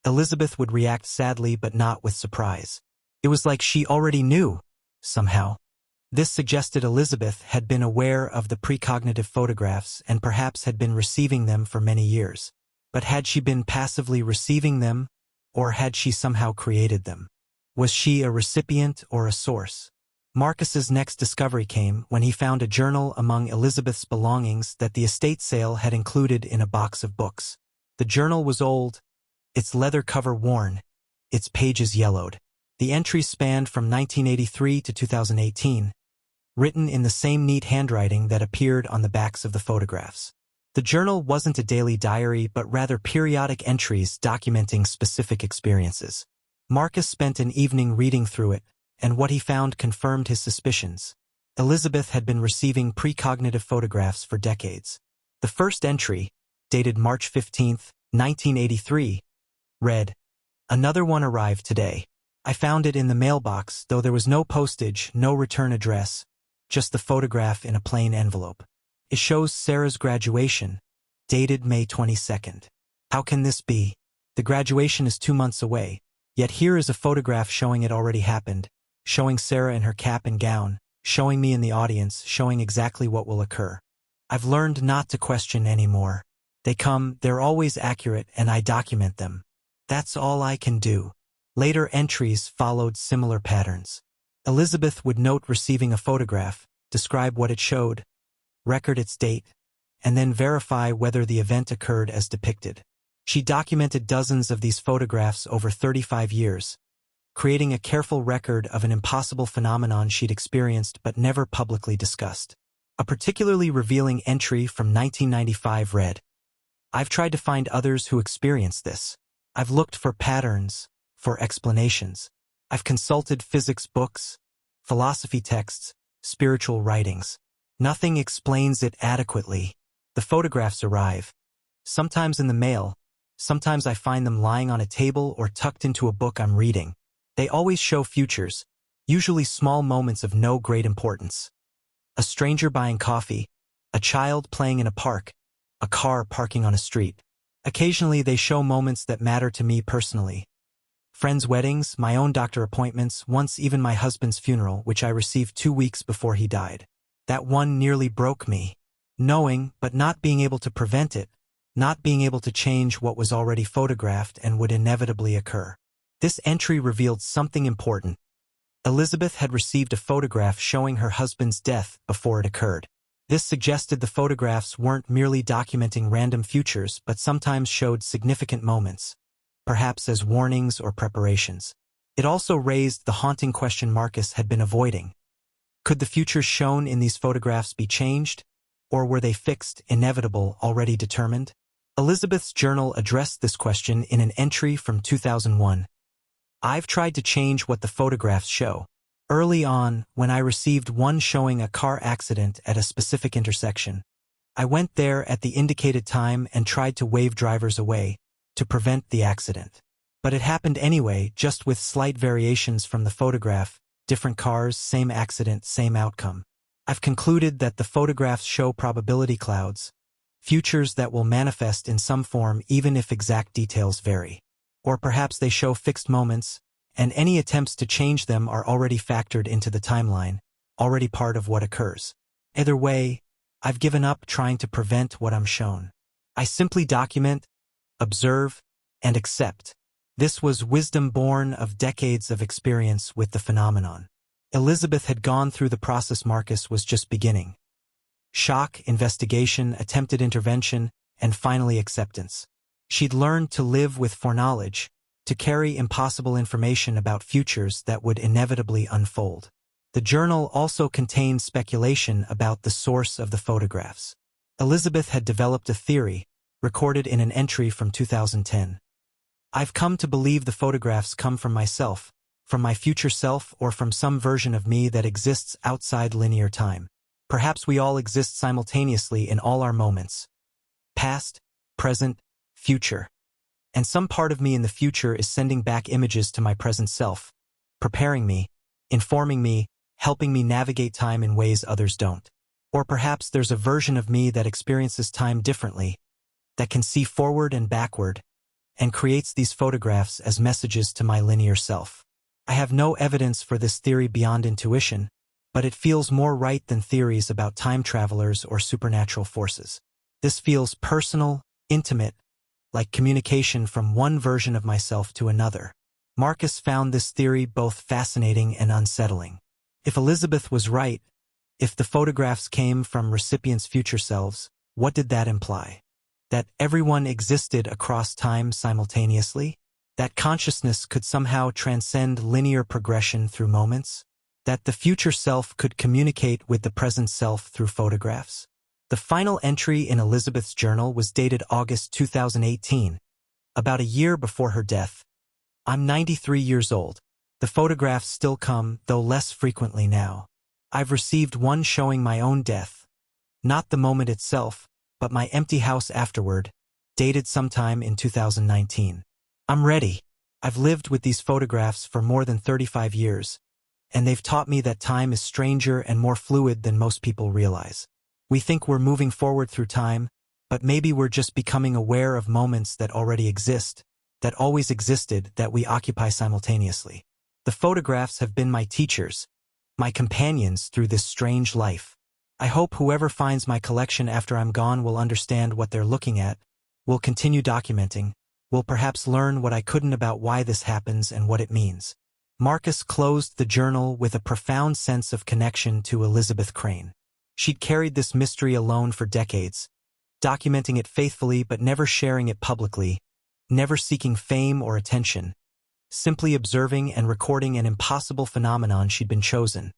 Elizabeth would react sadly but not with surprise. It was like she already knew, somehow. This suggested Elizabeth had been aware of the precognitive photographs and perhaps had been receiving them for many years. But had she been passively receiving them, or had she somehow created them? Was she a recipient or a source? Marcus's next discovery came when he found a journal among Elizabeth's belongings that the estate sale had included in a box of books. The journal was old, its leather cover worn, its pages yellowed. The entries spanned from 1983 to 2018, written in the same neat handwriting that appeared on the backs of the photographs. The journal wasn't a daily diary but rather periodic entries documenting specific experiences. Marcus spent an evening reading through it, and what he found confirmed his suspicions. Elizabeth had been receiving precognitive photographs for decades. The first entry, dated March 15, 1983, read, "Another one arrived today. I found it in the mailbox, though there was no postage, no return address, just the photograph in a plain envelope. It shows Sarah's graduation, dated May 22nd. How can this be? The graduation is 2 months away, yet here is a photograph showing it already happened, showing Sarah in her cap and gown, showing me in the audience, showing exactly what will occur. I've learned not to question anymore. They come, they're always accurate, and I document them. That's all I can do." Later entries followed similar patterns. Elizabeth would note receiving a photograph, describe what it showed, record its date, and then verify whether the event occurred as depicted. She documented dozens of these photographs over 35 years, creating a careful record of an impossible phenomenon she'd experienced but never publicly discussed. A particularly revealing entry from 1995 read, "I've tried to find others who experienced this. I've looked for patterns, for explanations. I've consulted physics books, philosophy texts, spiritual writings. Nothing explains it adequately. The photographs arrive, sometimes in the mail, sometimes I find them lying on a table or tucked into a book I'm reading. They always show futures, usually small moments of no great importance. A stranger buying coffee, a child playing in a park, a car parking on a street. Occasionally they show moments that matter to me personally. Friends' weddings, my own doctor appointments, once even my husband's funeral, which I received 2 weeks before he died. That one nearly broke me. Knowing, but not being able to prevent it, not being able to change what was already photographed and would inevitably occur." This entry revealed something important. Elizabeth had received a photograph showing her husband's death before it occurred. This suggested the photographs weren't merely documenting random futures but sometimes showed significant moments, perhaps as warnings or preparations. It also raised the haunting question Marcus had been avoiding. Could the futures shown in these photographs be changed, or were they fixed, inevitable, already determined? Elizabeth's journal addressed this question in an entry from 2001. "I've tried to change what the photographs show. Early on, when I received one showing a car accident at a specific intersection, I went there at the indicated time and tried to wave drivers away, to prevent the accident. But it happened anyway, just with slight variations from the photograph, different cars, same accident, same outcome. I've concluded that the photographs show probability clouds, futures that will manifest in some form even if exact details vary. Or perhaps they show fixed moments, and any attempts to change them are already factored into the timeline, already part of what occurs. Either way, I've given up trying to prevent what I'm shown. I simply document, observe, and accept." This was wisdom born of decades of experience with the phenomenon. Elizabeth had gone through the process Marcus was just beginning. Shock, investigation, attempted intervention, and finally acceptance. She'd learned to live with foreknowledge, to carry impossible information about futures that would inevitably unfold. The journal also contained speculation about the source of the photographs. Elizabeth had developed a theory, recorded in an entry from 2010. "I've come to believe the photographs come from myself, from my future self, or from some version of me that exists outside linear time. Perhaps we all exist simultaneously in all our moments. Past, present, future. And some part of me in the future is sending back images to my present self, preparing me, informing me, helping me navigate time in ways others don't. Or perhaps there's a version of me that experiences time differently, that can see forward and backward, and creates these photographs as messages to my linear self. I have no evidence for this theory beyond intuition, but it feels more right than theories about time travelers or supernatural forces. This feels personal, intimate, like communication from one version of myself to another." Marcus found this theory both fascinating and unsettling. If Elizabeth was right, if the photographs came from recipients' future selves, what did that imply? That everyone existed across time simultaneously? That consciousness could somehow transcend linear progression through moments? That the future self could communicate with the present self through photographs? The final entry in Elizabeth's journal was dated August 2018, about a year before her death. I'm 93 years old. The photographs still come, though less frequently now. I've received one showing my own death. Not the moment itself, but my empty house afterward, dated sometime in 2019. I'm ready. I've lived with these photographs for more than 35 years, and they've taught me that time is stranger and more fluid than most people realize. We think we're moving forward through time, but maybe we're just becoming aware of moments that already exist, that always existed, that we occupy simultaneously. The photographs have been my teachers, my companions through this strange life. I hope whoever finds my collection after I'm gone will understand what they're looking at, will continue documenting, will perhaps learn what I couldn't about why this happens and what it means. Marcus closed the journal with a profound sense of connection to Elizabeth Crane. She'd carried this mystery alone for decades, documenting it faithfully but never sharing it publicly, never seeking fame or attention, simply observing and recording an impossible phenomenon she'd been chosen,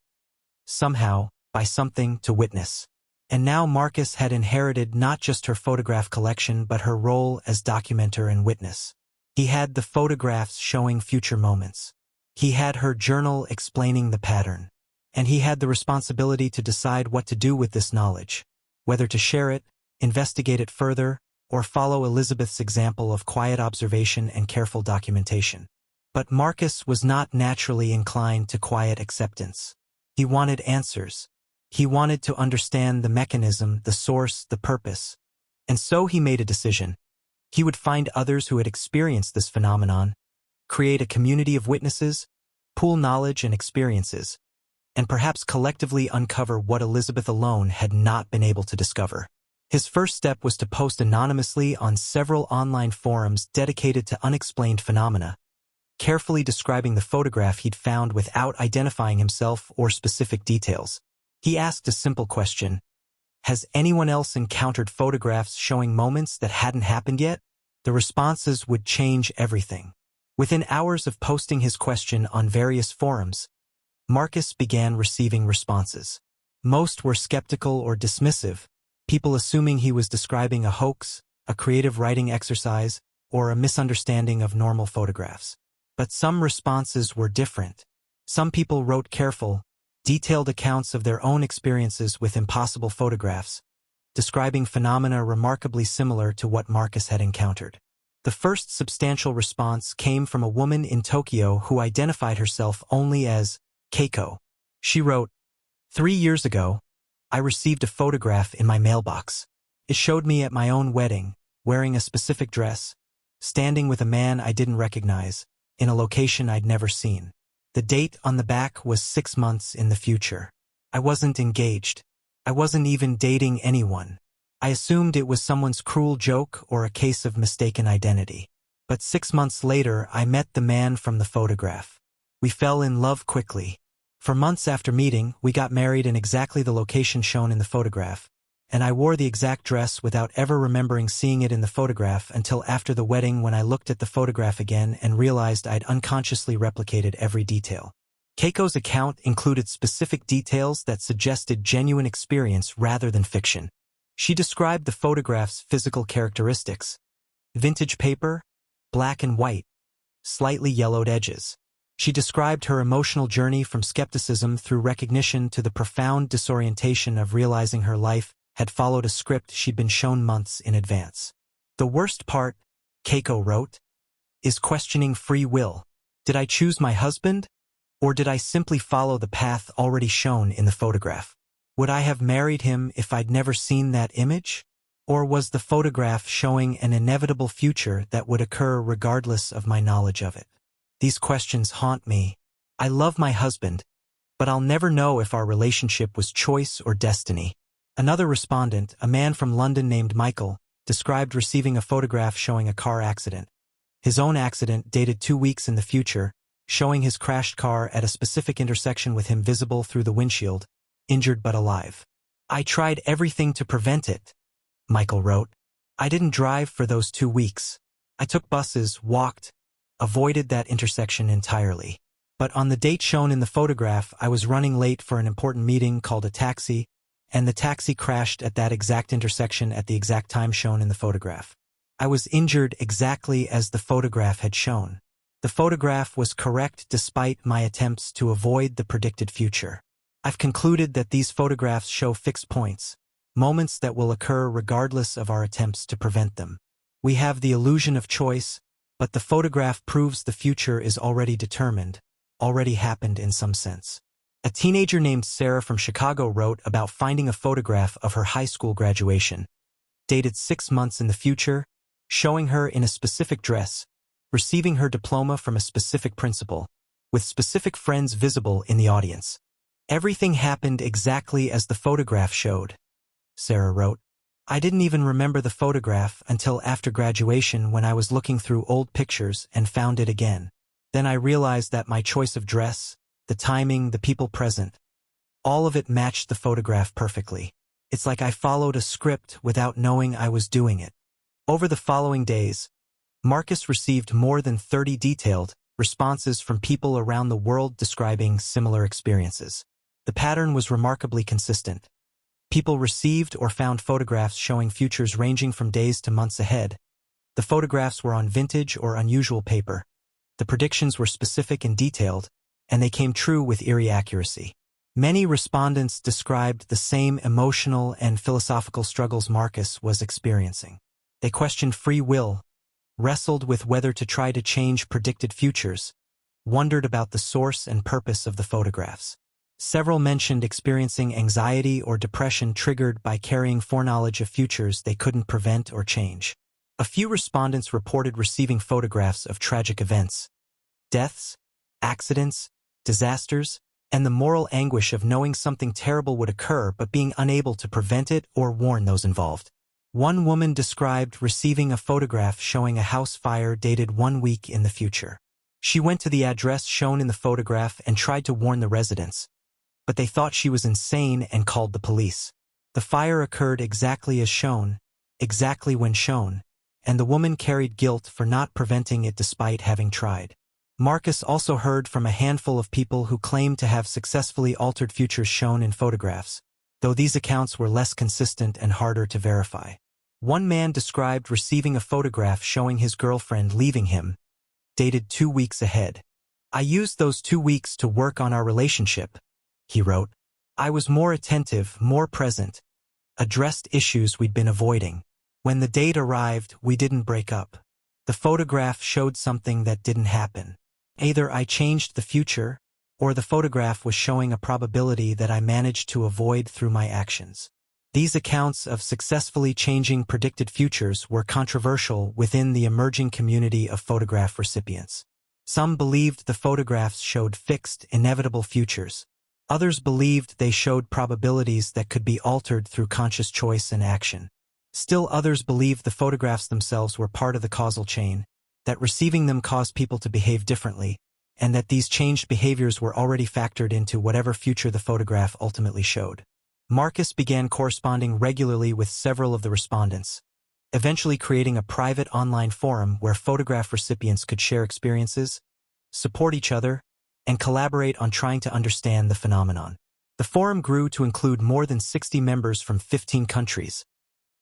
somehow, by something to witness. And now Marcus had inherited not just her photograph collection but her role as documenter and witness. He had the photographs showing future moments. He had her journal explaining the pattern. And he had the responsibility to decide what to do with this knowledge, whether to share it, investigate it further, or follow Elizabeth's example of quiet observation and careful documentation. But Marcus was not naturally inclined to quiet acceptance. He wanted answers. He wanted to understand the mechanism, the source, the purpose. And so he made a decision. He would find others who had experienced this phenomenon, create a community of witnesses, pool knowledge and experiences, and perhaps collectively uncover what Elizabeth alone had not been able to discover. His first step was to post anonymously on several online forums dedicated to unexplained phenomena, carefully describing the photograph he'd found without identifying himself or specific details. He asked a simple question: has anyone else encountered photographs showing moments that hadn't happened yet? The responses would change everything. Within hours of posting his question on various forums, Marcus began receiving responses. Most were skeptical or dismissive, people assuming he was describing a hoax, a creative writing exercise, or a misunderstanding of normal photographs. But some responses were different. Some people wrote careful, detailed accounts of their own experiences with impossible photographs, describing phenomena remarkably similar to what Marcus had encountered. The first substantial response came from a woman in Tokyo who identified herself only as Keiko. She wrote, 3 years ago, I received a photograph in my mailbox. It showed me at my own wedding, wearing a specific dress, standing with a man I didn't recognize, in a location I'd never seen. The date on the back was 6 months in the future. I wasn't engaged. I wasn't even dating anyone. I assumed it was someone's cruel joke or a case of mistaken identity. But 6 months later, I met the man from the photograph. We fell in love quickly. For months after meeting, we got married in exactly the location shown in the photograph, and I wore the exact dress without ever remembering seeing it in the photograph until after the wedding, when I looked at the photograph again and realized I'd unconsciously replicated every detail. Keiko's account included specific details that suggested genuine experience rather than fiction. She described the photograph's physical characteristics: vintage paper, black and white, slightly yellowed edges. She described her emotional journey from skepticism through recognition to the profound disorientation of realizing her life had followed a script she'd been shown months in advance. The worst part, Keiko wrote, is questioning free will. Did I choose my husband? Or did I simply follow the path already shown in the photograph? Would I have married him if I'd never seen that image? Or was the photograph showing an inevitable future that would occur regardless of my knowledge of it? These questions haunt me. I love my husband, but I'll never know if our relationship was choice or destiny. Another respondent, a man from London named Michael, described receiving a photograph showing a car accident. His own accident, dated 2 weeks in the future, showing his crashed car at a specific intersection with him visible through the windshield, injured but alive. "I tried everything to prevent it," Michael wrote. "I didn't drive for those 2 weeks. I took buses, walked, avoided that intersection entirely. But on the date shown in the photograph, I was running late for an important meeting, called a taxi, and the taxi crashed at that exact intersection at the exact time shown in the photograph. I was injured exactly as the photograph had shown. The photograph was correct despite my attempts to avoid the predicted future. I've concluded that these photographs show fixed points, moments that will occur regardless of our attempts to prevent them. We have the illusion of choice, but the photograph proves the future is already determined, already happened in some sense." A teenager named Sarah from Chicago wrote about finding a photograph of her high school graduation, dated 6 months in the future, showing her in a specific dress, receiving her diploma from a specific principal, with specific friends visible in the audience. "Everything happened exactly as the photograph showed," Sarah wrote. "I didn't even remember the photograph until after graduation, when I was looking through old pictures and found it again. Then I realized that my choice of dress, the timing, the people present, all of it matched the photograph perfectly. It's like I followed a script without knowing I was doing it." Over the following days, Marcus received more than 30 detailed responses from people around the world describing similar experiences. The pattern was remarkably consistent. People received or found photographs showing futures ranging from days to months ahead. The photographs were on vintage or unusual paper. The predictions were specific and detailed, and they came true with eerie accuracy. Many respondents described the same emotional and philosophical struggles Marcus was experiencing. They questioned free will, wrestled with whether to try to change predicted futures, wondered about the source and purpose of the photographs. Several mentioned experiencing anxiety or depression triggered by carrying foreknowledge of futures they couldn't prevent or change. A few respondents reported receiving photographs of tragic events, deaths, accidents, disasters, and the moral anguish of knowing something terrible would occur but being unable to prevent it or warn those involved. One woman described receiving a photograph showing a house fire dated 1 week in the future. She went to the address shown in the photograph and tried to warn the residents, but they thought she was insane and called the police. The fire occurred exactly as shown, exactly when shown, and the woman carried guilt for not preventing it despite having tried. Marcus also heard from a handful of people who claimed to have successfully altered futures shown in photographs, though these accounts were less consistent and harder to verify. One man described receiving a photograph showing his girlfriend leaving him, dated 2 weeks ahead. "I used those 2 weeks to work on our relationship," he wrote. "I was more attentive, more present, addressed issues we'd been avoiding. When the date arrived, we didn't break up. The photograph showed something that didn't happen. Either I changed the future, or the photograph was showing a probability that I managed to avoid through my actions." These accounts of successfully changing predicted futures were controversial within the emerging community of photograph recipients. Some believed the photographs showed fixed, inevitable futures. Others believed they showed probabilities that could be altered through conscious choice and action. Still others believed the photographs themselves were part of the causal chain, that receiving them caused people to behave differently, and that these changed behaviors were already factored into whatever future the photograph ultimately showed. Marcus began corresponding regularly with several of the respondents, eventually creating a private online forum where photograph recipients could share experiences, support each other, and collaborate on trying to understand the phenomenon. The forum grew to include more than 60 members from 15 countries,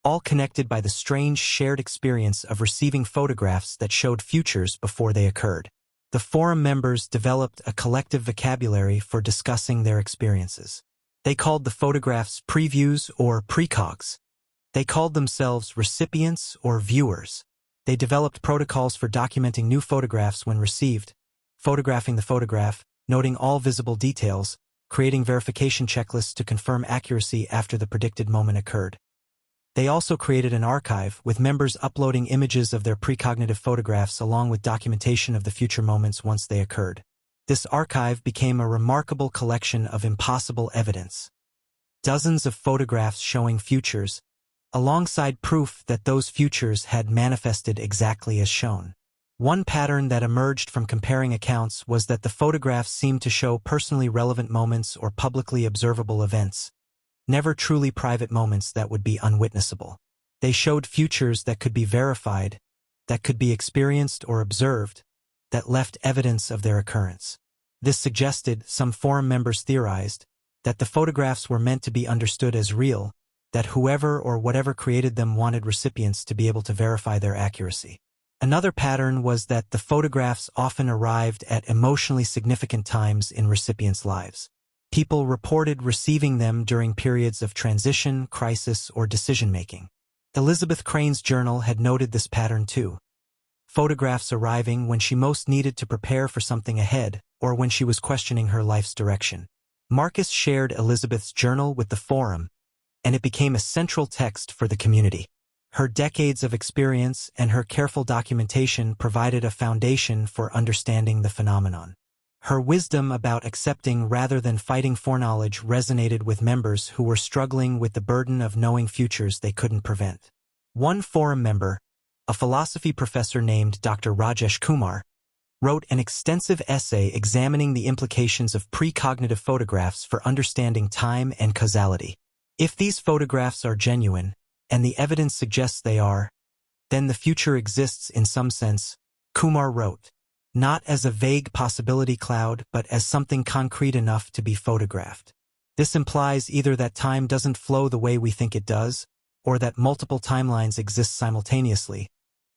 all connected by the strange shared experience of receiving photographs that showed futures before they occurred. The forum members developed a collective vocabulary for discussing their experiences. They called the photographs previews or precogs. They called themselves recipients or viewers. They developed protocols for documenting new photographs when received, photographing the photograph, noting all visible details, creating verification checklists to confirm accuracy after the predicted moment occurred. They also created an archive, with members uploading images of their precognitive photographs along with documentation of the future moments once they occurred. This archive became a remarkable collection of impossible evidence. Dozens of photographs showing futures, alongside proof that those futures had manifested exactly as shown. One pattern that emerged from comparing accounts was that the photographs seemed to show personally relevant moments or publicly observable events, never truly private moments that would be unwitnessable. They showed futures that could be verified, that could be experienced or observed, that left evidence of their occurrence. This suggested, some forum members theorized, that the photographs were meant to be understood as real, that whoever or whatever created them wanted recipients to be able to verify their accuracy. Another pattern was that the photographs often arrived at emotionally significant times in recipients' lives. People reported receiving them during periods of transition, crisis, or decision-making. Elizabeth Crane's journal had noted this pattern too. Photographs arriving when she most needed to prepare for something ahead, or when she was questioning her life's direction. Marcus shared Elizabeth's journal with the forum, and it became a central text for the community. Her decades of experience and her careful documentation provided a foundation for understanding the phenomenon. Her wisdom about accepting rather than fighting foreknowledge resonated with members who were struggling with the burden of knowing futures they couldn't prevent. One forum member, a philosophy professor named Dr. Rajesh Kumar, wrote an extensive essay examining the implications of precognitive photographs for understanding time and causality. If these photographs are genuine, and the evidence suggests they are, then the future exists in some sense, Kumar wrote, not as a vague possibility cloud but as something concrete enough to be photographed. This implies either that time doesn't flow the way we think it does, or that multiple timelines exist simultaneously,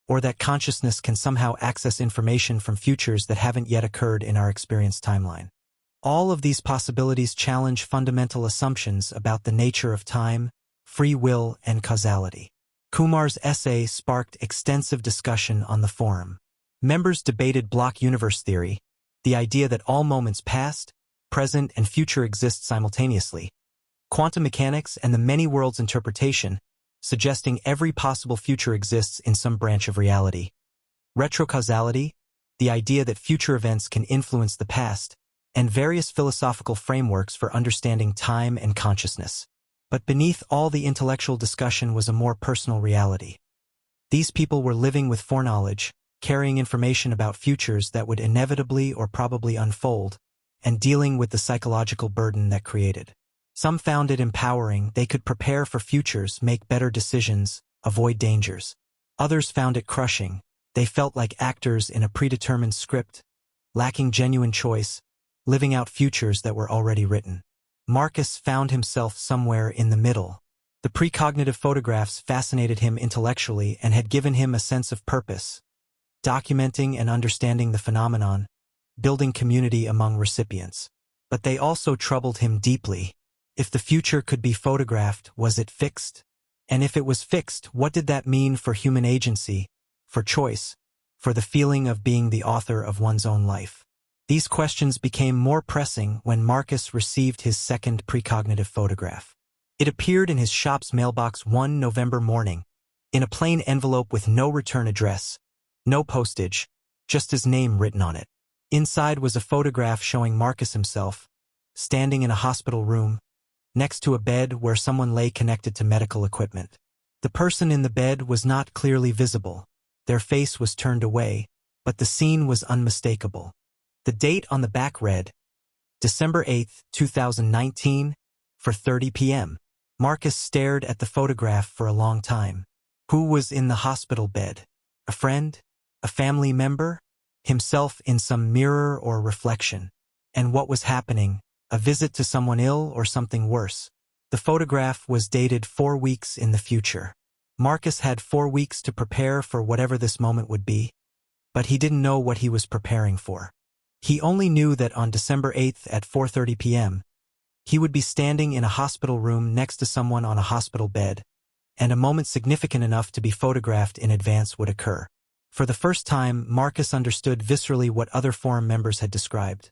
or that consciousness can somehow access information from futures that haven't yet occurred in our experience timeline. All of these possibilities challenge fundamental assumptions about the nature of time, free will, and causality. Kumar's essay sparked extensive discussion on the forum. Members debated block universe theory, the idea that all moments past, present, and future exist simultaneously, quantum mechanics, and the many worlds interpretation, suggesting every possible future exists in some branch of reality. Retrocausality, the idea that future events can influence the past, and various philosophical frameworks for understanding time and consciousness. But beneath all the intellectual discussion was a more personal reality. These people were living with foreknowledge, carrying information about futures that would inevitably or probably unfold, and dealing with the psychological burden that created. Some found it empowering. They could prepare for futures, make better decisions, avoid dangers. Others found it crushing. They felt like actors in a predetermined script, lacking genuine choice, living out futures that were already written. Marcus found himself somewhere in the middle. The precognitive photographs fascinated him intellectually and had given him a sense of purpose, documenting and understanding the phenomenon, building community among recipients. But they also troubled him deeply. If the future could be photographed, was it fixed? And if it was fixed, what did that mean for human agency, for choice, for the feeling of being the author of one's own life? These questions became more pressing when Marcus received his second precognitive photograph. It appeared in his shop's mailbox one November morning, in a plain envelope with no return address, no postage, just his name written on it. Inside was a photograph showing Marcus himself, standing in a hospital room, next to a bed where someone lay connected to medical equipment. The person in the bed was not clearly visible. Their face was turned away, but the scene was unmistakable. The date on the back read, December 8, 2019, for 30 p.m. Marcus stared at the photograph for a long time. Who was in the hospital bed? A friend? A family member? Himself in some mirror or reflection? And what was happening? A visit to someone ill or something worse? The photograph was dated 4 weeks in the future. Marcus had 4 weeks to prepare for whatever this moment would be, but he didn't know what he was preparing for. He only knew that on December 8th at 4:30 p.m., he would be standing in a hospital room next to someone on a hospital bed, and a moment significant enough to be photographed in advance would occur. For the first time, Marcus understood viscerally what other forum members had described.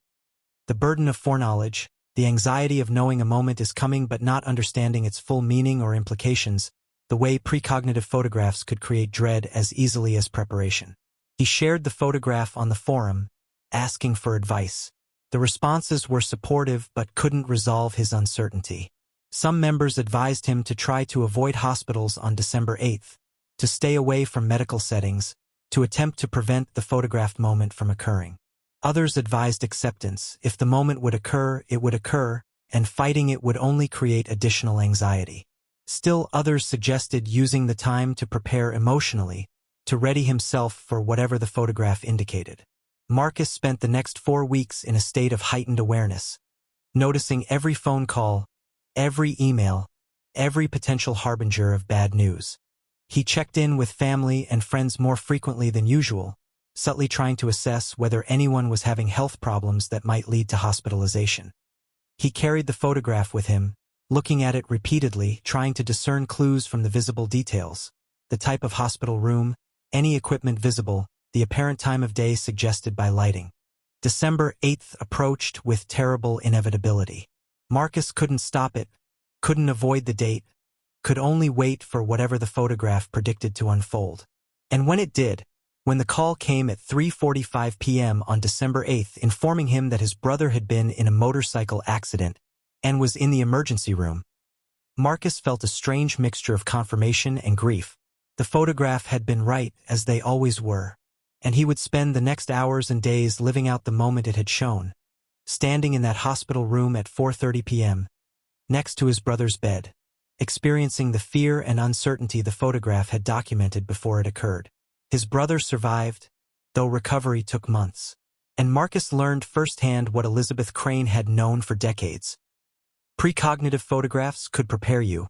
The burden of foreknowledge, the anxiety of knowing a moment is coming but not understanding its full meaning or implications, the way precognitive photographs could create dread as easily as preparation. He shared the photograph on the forum, asking for advice. The responses were supportive but couldn't resolve his uncertainty. Some members advised him to try to avoid hospitals on December 8th, to stay away from medical settings, to attempt to prevent the photographed moment from occurring. Others advised acceptance. If the moment would occur, it would occur, and fighting it would only create additional anxiety. Still, others suggested using the time to prepare emotionally, to ready himself for whatever the photograph indicated. Marcus spent the next 4 weeks in a state of heightened awareness, noticing every phone call, every email, every potential harbinger of bad news. He checked in with family and friends more frequently than usual, subtly trying to assess whether anyone was having health problems that might lead to hospitalization. He carried the photograph with him, looking at it repeatedly, trying to discern clues from the visible details, the type of hospital room, any equipment visible, the apparent time of day suggested by lighting. December 8th approached with terrible inevitability. Marcus couldn't stop it, couldn't avoid the date, could only wait for whatever the photograph predicted to unfold. And when it did, when the call came at 3:45 p.m. on December 8th informing him that his brother had been in a motorcycle accident and was in the emergency room, Marcus felt a strange mixture of confirmation and grief. The photograph had been right, as they always were, and he would spend the next hours and days living out the moment it had shown, standing in that hospital room at 4:30 p.m., next to his brother's bed, experiencing the fear and uncertainty the photograph had documented before it occurred. His brother survived, though recovery took months. And Marcus learned firsthand what Elizabeth Crane had known for decades. Precognitive photographs could prepare you,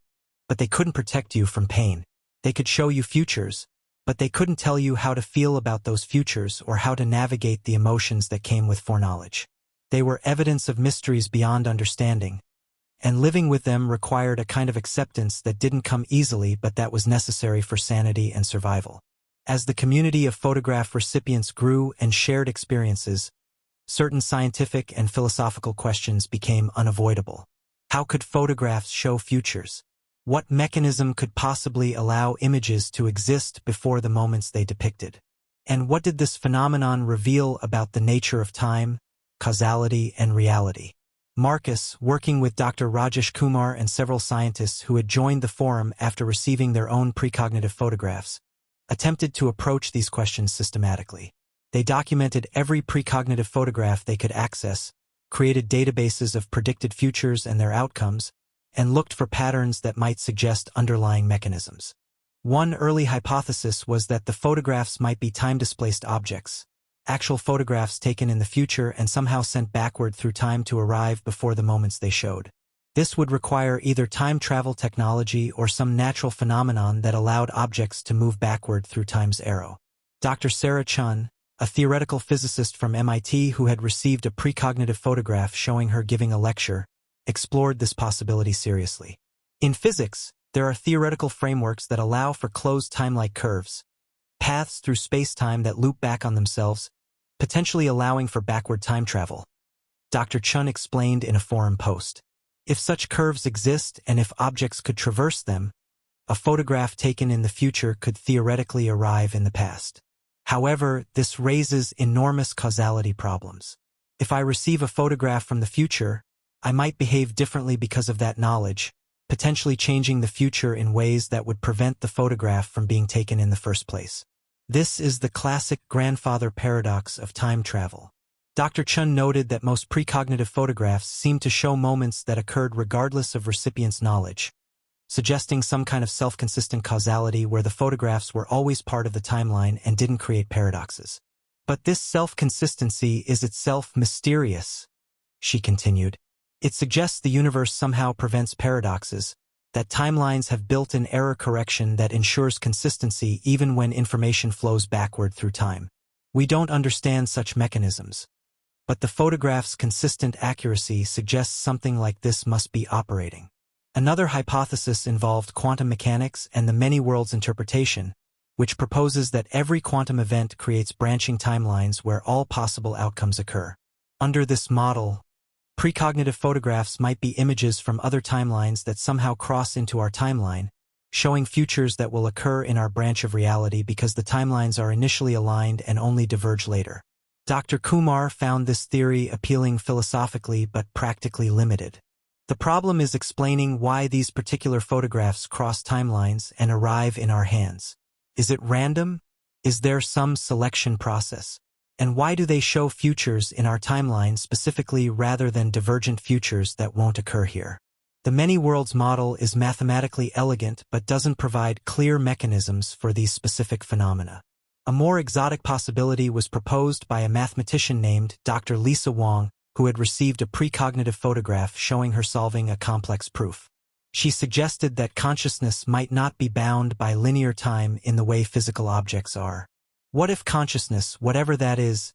but they couldn't protect you from pain. They could show you futures, but they couldn't tell you how to feel about those futures or how to navigate the emotions that came with foreknowledge. They were evidence of mysteries beyond understanding, and living with them required a kind of acceptance that didn't come easily but that was necessary for sanity and survival. As the community of photograph recipients grew and shared experiences, certain scientific and philosophical questions became unavoidable. How could photographs show futures? What mechanism could possibly allow images to exist before the moments they depicted? And what did this phenomenon reveal about the nature of time, causality, and reality? Marcus, working with Dr. Rajesh Kumar and several scientists who had joined the forum after receiving their own precognitive photographs, attempted to approach these questions systematically. They documented every precognitive photograph they could access, created databases of predicted futures and their outcomes, and looked for patterns that might suggest underlying mechanisms. One early hypothesis was that the photographs might be time-displaced objects, actual photographs taken in the future and somehow sent backward through time to arrive before the moments they showed. This would require either time travel technology or some natural phenomenon that allowed objects to move backward through time's arrow. Dr. Sarah Chun, a theoretical physicist from MIT who had received a precognitive photograph showing her giving a lecture, explored this possibility seriously. In physics, there are theoretical frameworks that allow for closed time-like curves, paths through space-time that loop back on themselves, potentially allowing for backward time travel. Dr. Chun explained in a forum post. If such curves exist and if objects could traverse them, a photograph taken in the future could theoretically arrive in the past. However, this raises enormous causality problems. If I receive a photograph from the future, I might behave differently because of that knowledge, potentially changing the future in ways that would prevent the photograph from being taken in the first place. This is the classic grandfather paradox of time travel. Dr. Chun noted that most precognitive photographs seem to show moments that occurred regardless of recipients' knowledge, suggesting some kind of self-consistent causality where the photographs were always part of the timeline and didn't create paradoxes. But this self-consistency is itself mysterious, she continued. It suggests the universe somehow prevents paradoxes, that timelines have built-in error correction that ensures consistency even when information flows backward through time. We don't understand such mechanisms, but the photograph's consistent accuracy suggests something like this must be operating. Another hypothesis involved quantum mechanics and the many worlds interpretation, which proposes that every quantum event creates branching timelines where all possible outcomes occur. Under this model, precognitive photographs might be images from other timelines that somehow cross into our timeline, showing futures that will occur in our branch of reality because the timelines are initially aligned and only diverge later. Dr. Kumar found this theory appealing philosophically but practically limited. The problem is explaining why these particular photographs cross timelines and arrive in our hands. Is it random? Is there some selection process? And why do they show futures in our timeline specifically rather than divergent futures that won't occur here? The many worlds model is mathematically elegant but doesn't provide clear mechanisms for these specific phenomena. A more exotic possibility was proposed by a mathematician named Dr. Lisa Wong, who had received a precognitive photograph showing her solving a complex proof. She suggested that consciousness might not be bound by linear time in the way physical objects are. What if consciousness, whatever that is,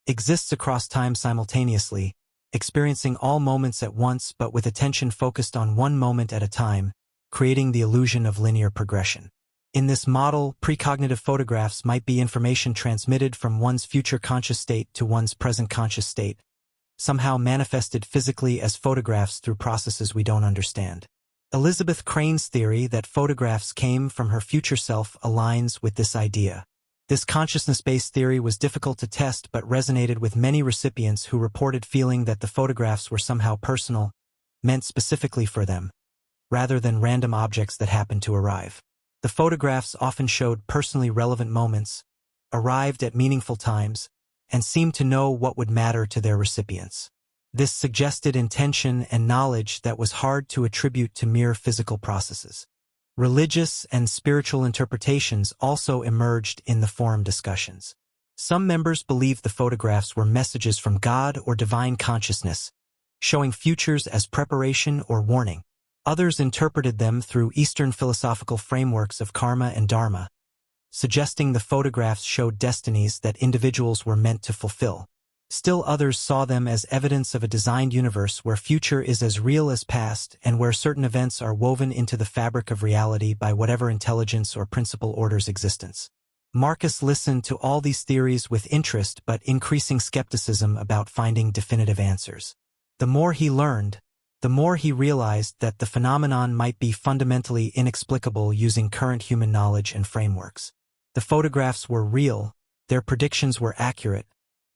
exists across time simultaneously, experiencing all moments at once but with attention focused on one moment at a time, creating the illusion of linear progression? In this model, precognitive photographs might be information transmitted from one's future conscious state to one's present conscious state, somehow manifested physically as photographs through processes we don't understand. Elizabeth Crane's theory that photographs came from her future self aligns with this idea. This consciousness-based theory was difficult to test but resonated with many recipients who reported feeling that the photographs were somehow personal, meant specifically for them, rather than random objects that happened to arrive. The photographs often showed personally relevant moments, arrived at meaningful times, and seemed to know what would matter to their recipients. This suggested intention and knowledge that was hard to attribute to mere physical processes. Religious and spiritual interpretations also emerged in the forum discussions. Some members believed the photographs were messages from God or divine consciousness, showing futures as preparation or warning. Others interpreted them through Eastern philosophical frameworks of karma and dharma, suggesting the photographs showed destinies that individuals were meant to fulfill. Still others saw them as evidence of a designed universe where future is as real as past and where certain events are woven into the fabric of reality by whatever intelligence or principle orders existence. Marcus listened to all these theories with interest but increasing skepticism about finding definitive answers. The more he learned, the more he realized that the phenomenon might be fundamentally inexplicable using current human knowledge and frameworks. The photographs were real, their predictions were accurate,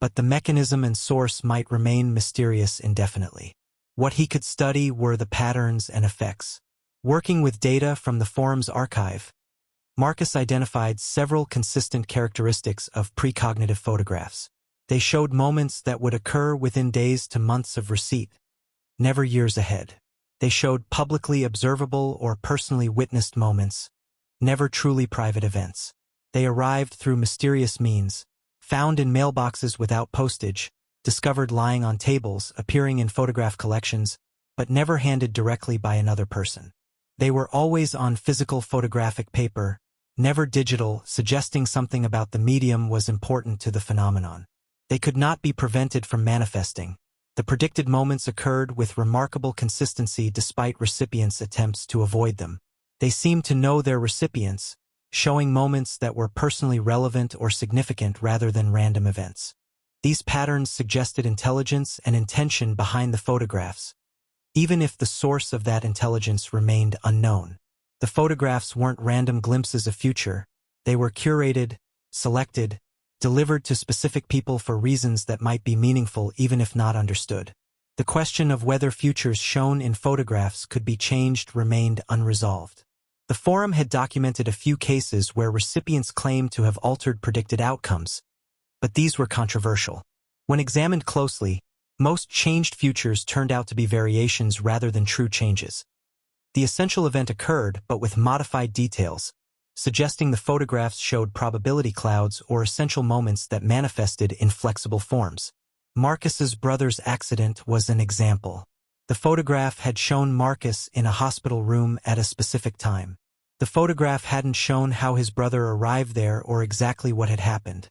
but the mechanism and source might remain mysterious indefinitely. What he could study were the patterns and effects. Working with data from the forum's archive, Marcus identified several consistent characteristics of precognitive photographs. They showed moments that would occur within days to months of receipt, never years ahead. They showed publicly observable or personally witnessed moments, never truly private events. They arrived through mysterious means, found in mailboxes without postage, discovered lying on tables, appearing in photograph collections, but never handed directly by another person. They were always on physical photographic paper, never digital, suggesting something about the medium was important to the phenomenon. They could not be prevented from manifesting. The predicted moments occurred with remarkable consistency despite recipients' attempts to avoid them. They seemed to know their recipients, showing moments that were personally relevant or significant rather than random events. These patterns suggested intelligence and intention behind the photographs, even if the source of that intelligence remained unknown. The photographs weren't random glimpses of future, they were curated, selected, delivered to specific people for reasons that might be meaningful even if not understood. The question of whether futures shown in photographs could be changed remained unresolved. The forum had documented a few cases where recipients claimed to have altered predicted outcomes, but these were controversial. When examined closely, most changed futures turned out to be variations rather than true changes. The essential event occurred, but with modified details, suggesting the photographs showed probability clouds or essential moments that manifested in flexible forms. Marcus's brother's accident was an example. The photograph had shown Marcus in a hospital room at a specific time. The photograph hadn't shown how his brother arrived there or exactly what had happened,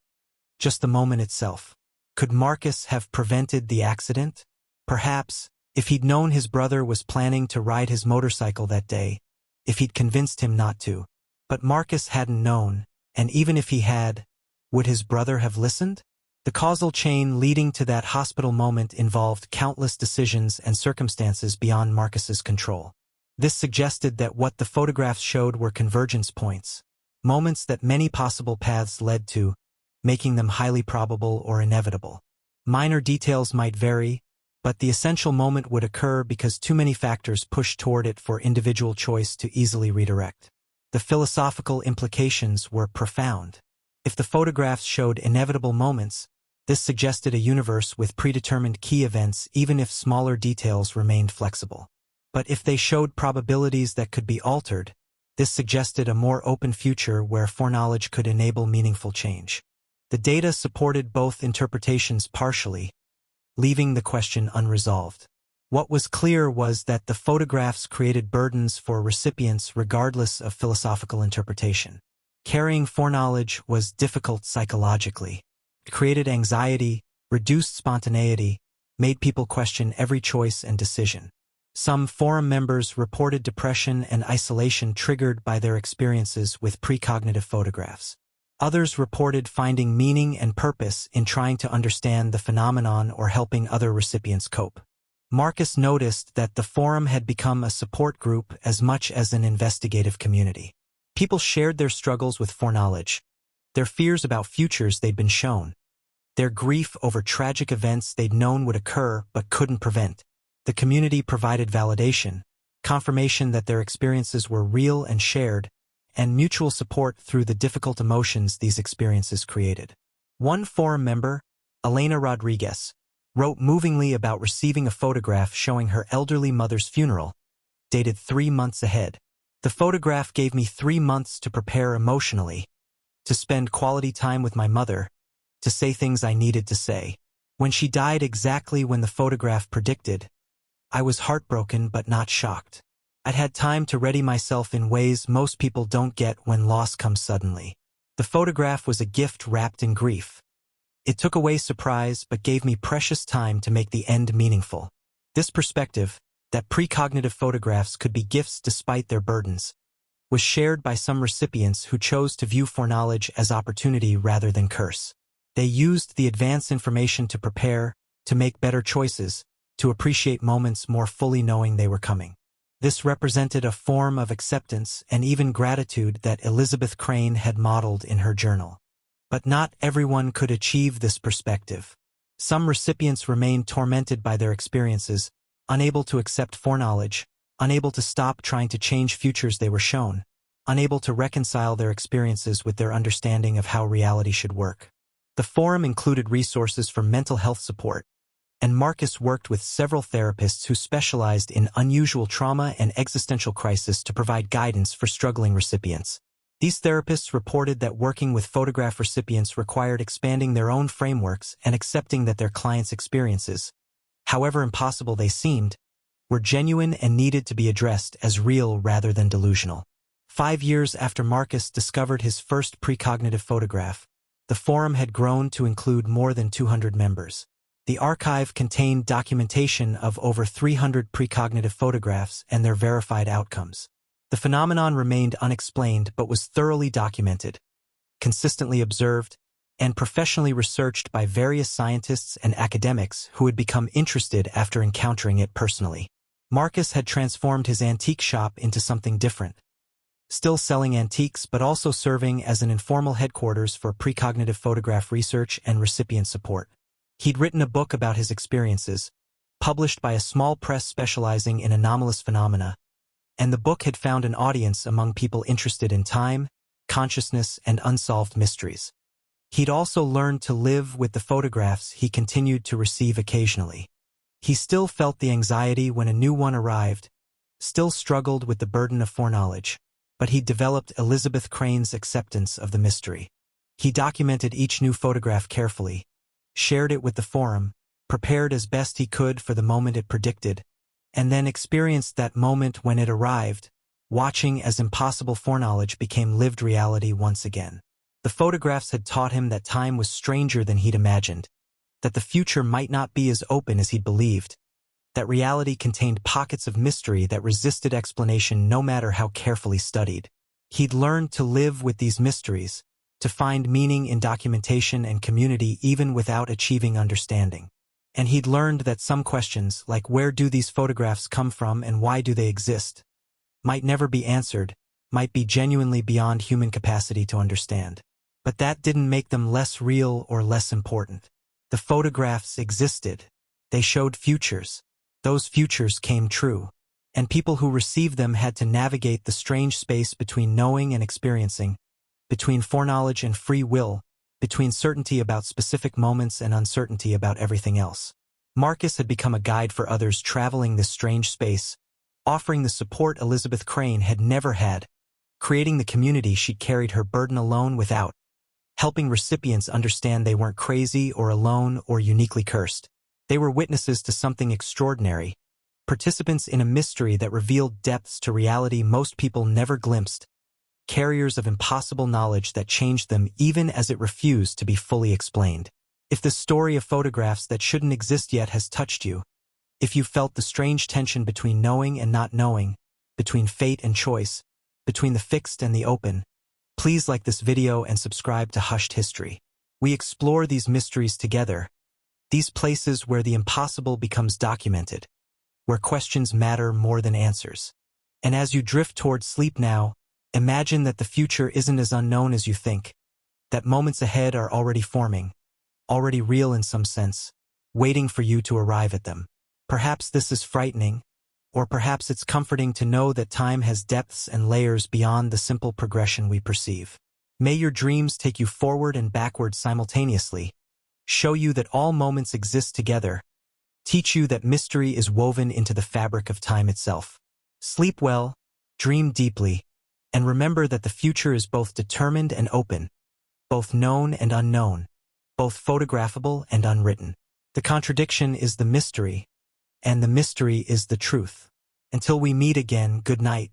just the moment itself. Could Marcus have prevented the accident? Perhaps, if he'd known his brother was planning to ride his motorcycle that day, if he'd convinced him not to. But Marcus hadn't known, and even if he had, would his brother have listened? The causal chain leading to that hospital moment involved countless decisions and circumstances beyond Marcus's control. This suggested that what the photographs showed were convergence points, moments that many possible paths led to, making them highly probable or inevitable. Minor details might vary, but the essential moment would occur because too many factors pushed toward it for individual choice to easily redirect. The philosophical implications were profound. If the photographs showed inevitable moments, this suggested a universe with predetermined key events even if smaller details remained flexible. But if they showed probabilities that could be altered, this suggested a more open future where foreknowledge could enable meaningful change. The data supported both interpretations partially, leaving the question unresolved. What was clear was that the photographs created burdens for recipients regardless of philosophical interpretation. Carrying foreknowledge was difficult psychologically. It created anxiety, reduced spontaneity, made people question every choice and decision. Some forum members reported depression and isolation triggered by their experiences with precognitive photographs. Others reported finding meaning and purpose in trying to understand the phenomenon or helping other recipients cope. Marcus noticed that the forum had become a support group as much as an investigative community. People shared their struggles with foreknowledge, their fears about futures they'd been shown, their grief over tragic events they'd known would occur but couldn't prevent. The community provided validation, confirmation that their experiences were real and shared, and mutual support through the difficult emotions these experiences created. One forum member, Elena Rodriguez, wrote movingly about receiving a photograph showing her elderly mother's funeral, dated 3 months ahead. The photograph gave me 3 months to prepare emotionally, to spend quality time with my mother, to say things I needed to say. When she died exactly when the photograph predicted, I was heartbroken but not shocked. I'd had time to ready myself in ways most people don't get when loss comes suddenly. The photograph was a gift wrapped in grief. It took away surprise but gave me precious time to make the end meaningful. This perspective, that precognitive photographs could be gifts despite their burdens, was shared by some recipients who chose to view foreknowledge as opportunity rather than curse. They used the advanced information to prepare, to make better choices, to appreciate moments more fully knowing they were coming. This represented a form of acceptance and even gratitude that Elizabeth Crane had modeled in her journal. But not everyone could achieve this perspective. Some recipients remained tormented by their experiences, unable to accept foreknowledge, unable to stop trying to change futures they were shown, unable to reconcile their experiences with their understanding of how reality should work. The forum included resources for mental health support, and Marcus worked with several therapists who specialized in unusual trauma and existential crisis to provide guidance for struggling recipients. These therapists reported that working with photograph recipients required expanding their own frameworks and accepting that their clients' experiences, however impossible they seemed, were genuine and needed to be addressed as real rather than delusional. 5 years after Marcus discovered his first precognitive photograph, the forum had grown to include more than 200 members. The archive contained documentation of over 300 precognitive photographs and their verified outcomes. The phenomenon remained unexplained but was thoroughly documented, consistently observed, and professionally researched by various scientists and academics who had become interested after encountering it personally. Marcus had transformed his antique shop into something different, still selling antiques but also serving as an informal headquarters for precognitive photograph research and recipient support. He'd written a book about his experiences, published by a small press specializing in anomalous phenomena, and the book had found an audience among people interested in time, consciousness, and unsolved mysteries. He'd also learned to live with the photographs he continued to receive occasionally. He still felt the anxiety when a new one arrived, still struggled with the burden of foreknowledge, but he'd developed Elizabeth Crane's acceptance of the mystery. He documented each new photograph carefully, shared it with the forum, prepared as best he could for the moment it predicted, and then experienced that moment when it arrived, watching as impossible foreknowledge became lived reality once again. The photographs had taught him that time was stranger than he'd imagined, that the future might not be as open as he'd believed, that reality contained pockets of mystery that resisted explanation no matter how carefully studied. He'd learned to live with these mysteries, to find meaning in documentation and community even without achieving understanding. And he'd learned that some questions, like where do these photographs come from and why do they exist, might never be answered, might be genuinely beyond human capacity to understand. But that didn't make them less real or less important. The photographs existed. They showed futures. Those futures came true. And people who received them had to navigate the strange space between knowing and experiencing, between foreknowledge and free will, between certainty about specific moments and uncertainty about everything else. Marcus had become a guide for others traveling this strange space, offering the support Elizabeth Crane had never had, creating the community she carried her burden alone without, helping recipients understand they weren't crazy or alone or uniquely cursed. They were witnesses to something extraordinary, participants in a mystery that revealed depths to reality most people never glimpsed, carriers of impossible knowledge that changed them even as it refused to be fully explained. If the story of photographs that shouldn't exist yet has touched you, if you felt the strange tension between knowing and not knowing, between fate and choice, between the fixed and the open, please like this video and subscribe to Hushed History. We explore these mysteries together, these places where the impossible becomes documented, where questions matter more than answers. And as you drift toward sleep now, imagine that the future isn't as unknown as you think, that moments ahead are already forming, already real in some sense, waiting for you to arrive at them. Perhaps this is frightening, or perhaps it's comforting to know that time has depths and layers beyond the simple progression we perceive. May your dreams take you forward and backward simultaneously, show you that all moments exist together, teach you that mystery is woven into the fabric of time itself. Sleep well, dream deeply, and remember that the future is both determined and open, both known and unknown, both photographable and unwritten. The contradiction is the mystery, and the mystery is the truth. Until we meet again, good night.